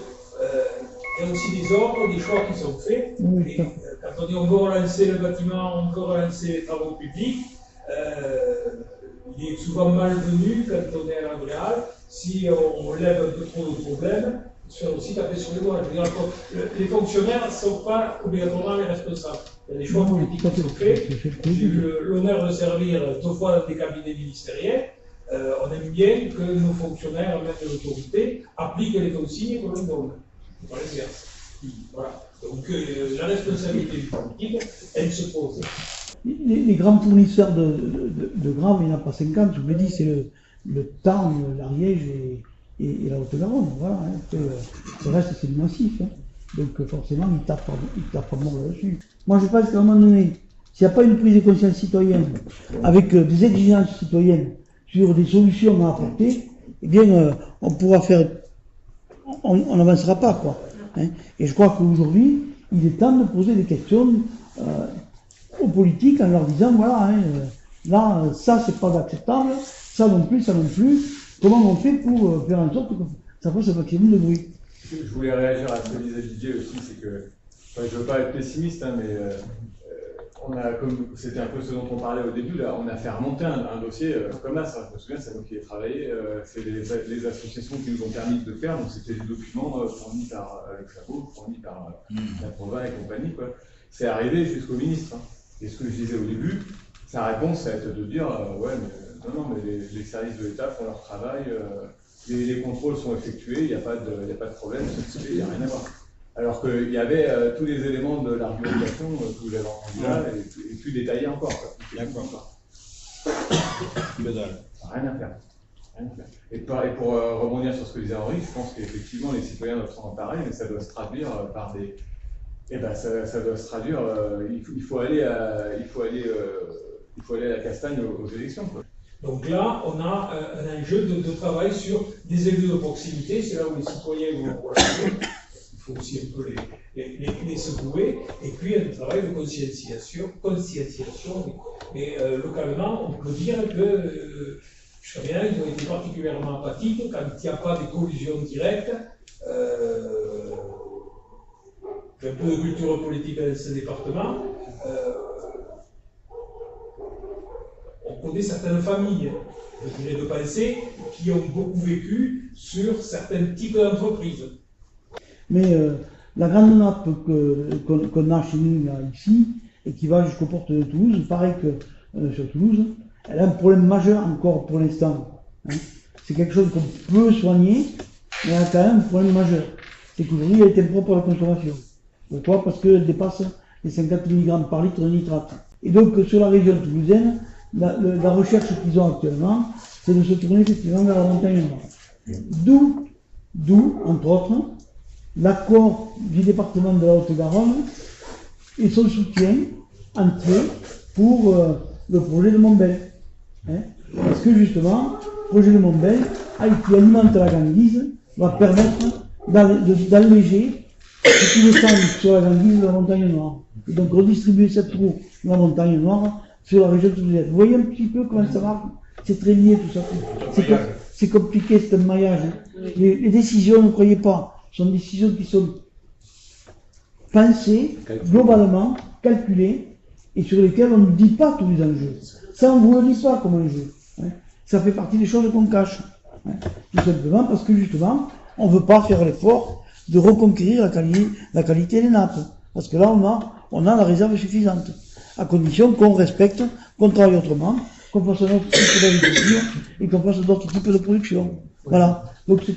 il y a aussi des ordres, des choix qui sont faits. Et, quand on dit on veut relancer le bâtiment, on veut relancer les travaux publics, il est souvent malvenu quand on est à l'Andréal, si on lève un peu trop de problèmes, se faire aussi taper sur les doigts. Je veux dire, les fonctionnaires ne sont pas obligatoirement les responsables. Il y a des choix politiques qui sont faits. J'ai eu l'honneur de servir 2 fois dans des cabinets ministériels. On aime bien que nos fonctionnaires, même de l'autorité, appliquent les consignes que l'on donne. Pas les exercent. Voilà. Donc la responsabilité du politique, elle se pose. Les grands fournisseurs de graves, il n'y en a pas 50, je vous l'ai dit, c'est le Tarn, l'Ariège et la Haute-Garonne. Voilà, hein. Le reste, c'est du massif. Hein. Donc forcément, ils tapent pas mort là-dessus. Moi, je pense qu'à un moment donné, s'il n'y a pas une prise de conscience citoyenne, avec des exigences citoyennes sur des solutions à apporter, eh bien, on pourra faire... On n'avancera pas, quoi. Hein. Et je crois qu'aujourd'hui, il est temps de poser des questions aux politiques en leur disant, voilà, hein, là, ça, c'est pas acceptable, ça non plus, comment on fait pour faire en sorte que ça fasse un maximum de bruit. Je voulais réagir à ce que disait Didier aussi, c'est que, enfin, je ne veux pas être pessimiste, hein, mais on a, comme c'était un peu ce dont on parlait au début, là, on a fait remonter un dossier comme ça, je me souviens, c'est moi qui ai travaillé, c'est les associations qui nous ont permis de le faire, donc c'était des documents fournis par avec Chabot, fournis par la Prova et compagnie, quoi. C'est arrivé jusqu'au ministre, hein. Et ce que je disais au début, sa réponse, ça va être de dire, ouais, mais non, mais les services de l'État font leur travail, les contrôles sont effectués, il n'y a pas de problème, il n'y a rien à voir. Alors qu'il y avait tous les éléments de l'argumentation que vous avez entendu là, et plus détaillés encore. Rien à faire. Et pour rebondir sur ce que disait Henri, je pense qu'effectivement les citoyens doivent s'en emparer, mais ça doit se traduire par des... Eh ben ça doit se traduire, il faut aller à la castagne aux élections, quoi. Donc là, on a un enjeu de travail sur des élus de proximité, c'est là où les citoyens vont il faut aussi un peu les secouer, et puis un travail de conscientisation. Mais localement, on peut dire que je sais bien, ils ont été particulièrement apathiques quand il n'y a pas de collusion directe. J'ai un peu de culture politique dans ce département. On connaît certaines familles, je dirais de pensée, qui ont beaucoup vécu sur certains types d'entreprises. Mais la grande nappe qu'on a chez nous là, ici, et qui va jusqu'aux portes de Toulouse, il paraît que sur Toulouse, elle a un problème majeur encore pour l'instant. Hein. C'est quelque chose qu'on peut soigner, mais elle a quand même un problème majeur. C'est qu'aujourd'hui, elle est impropre à la consommation. Pourquoi? Parce qu'elle dépasse les 50 mg par litre de nitrate. Et donc, sur la région toulousaine, la recherche qu'ils ont actuellement, c'est de se tourner effectivement vers la montagne noire. D'où, entre autres, l'accord du département de la Haute-Garonne et son soutien entier pour le projet de Montbel. Hein, parce que justement, le projet de Montbel, qui alimente la Ganguise, va permettre d'alléger ce qui descend sur la Ganguise de la montagne noire. Et donc redistribuer cette eau de la montagne noire sur la région toulousaine. Vous voyez un petit peu comment ça marche? C'est très lié tout ça. C'est compliqué, c'est un maillage. Les décisions, ne croyez pas, sont des décisions qui sont pensées, globalement, calculées, et sur lesquelles on ne dit pas tous les enjeux. Ça, on ne vous le dit pas comme enjeu. Hein. Ça fait partie des choses qu'on cache. Hein. Tout simplement parce que justement, on ne veut pas faire l'effort de reconquérir la qualité des nappes. Parce que là, on a la réserve suffisante. À condition qu'on respecte, qu'on travaille autrement, qu'on fasse un autre type d'agriculture et qu'on fasse d'autres types de production. Voilà. Donc ce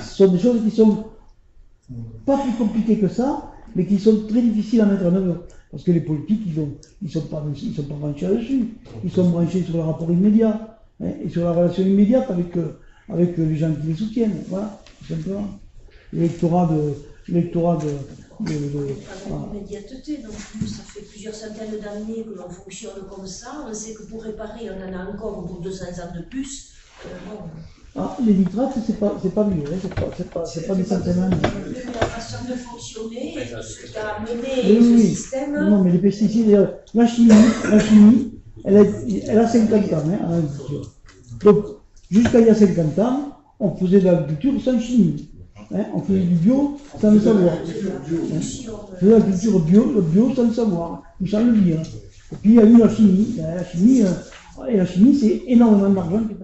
sont des choses qui sont pas plus compliquées que ça, mais qui sont très difficiles à mettre en œuvre. Parce que les politiques, ils sont pas branchés là-dessus. Ils sont branchés sur le rapport immédiat, hein, et sur la relation immédiate avec les gens qui les soutiennent. Voilà, tout simplement. L'électorat de l'immédiateté, donc ça fait plusieurs centaines d'années que l'on fonctionne comme ça. On sait que pour réparer, on en a encore pour 200 ans de plus. Bon. Ah, les nitrates, c'est pas mieux, hein, c'est pas des centaines d'années. La façon de fonctionner, ce qui a mené ce système. Non, mais les pesticides, la chimie, elle a 50 ans, hein, en agriculture. Donc, jusqu'à il y a 50 ans, on faisait de l'agriculture sans chimie. Hein, on faisait du bio sans le savoir. On faisait de l'agriculture bio sans le savoir, ou sans le dire. Et puis il y a eu la chimie. La chimie, c'est énormément d'argent qui est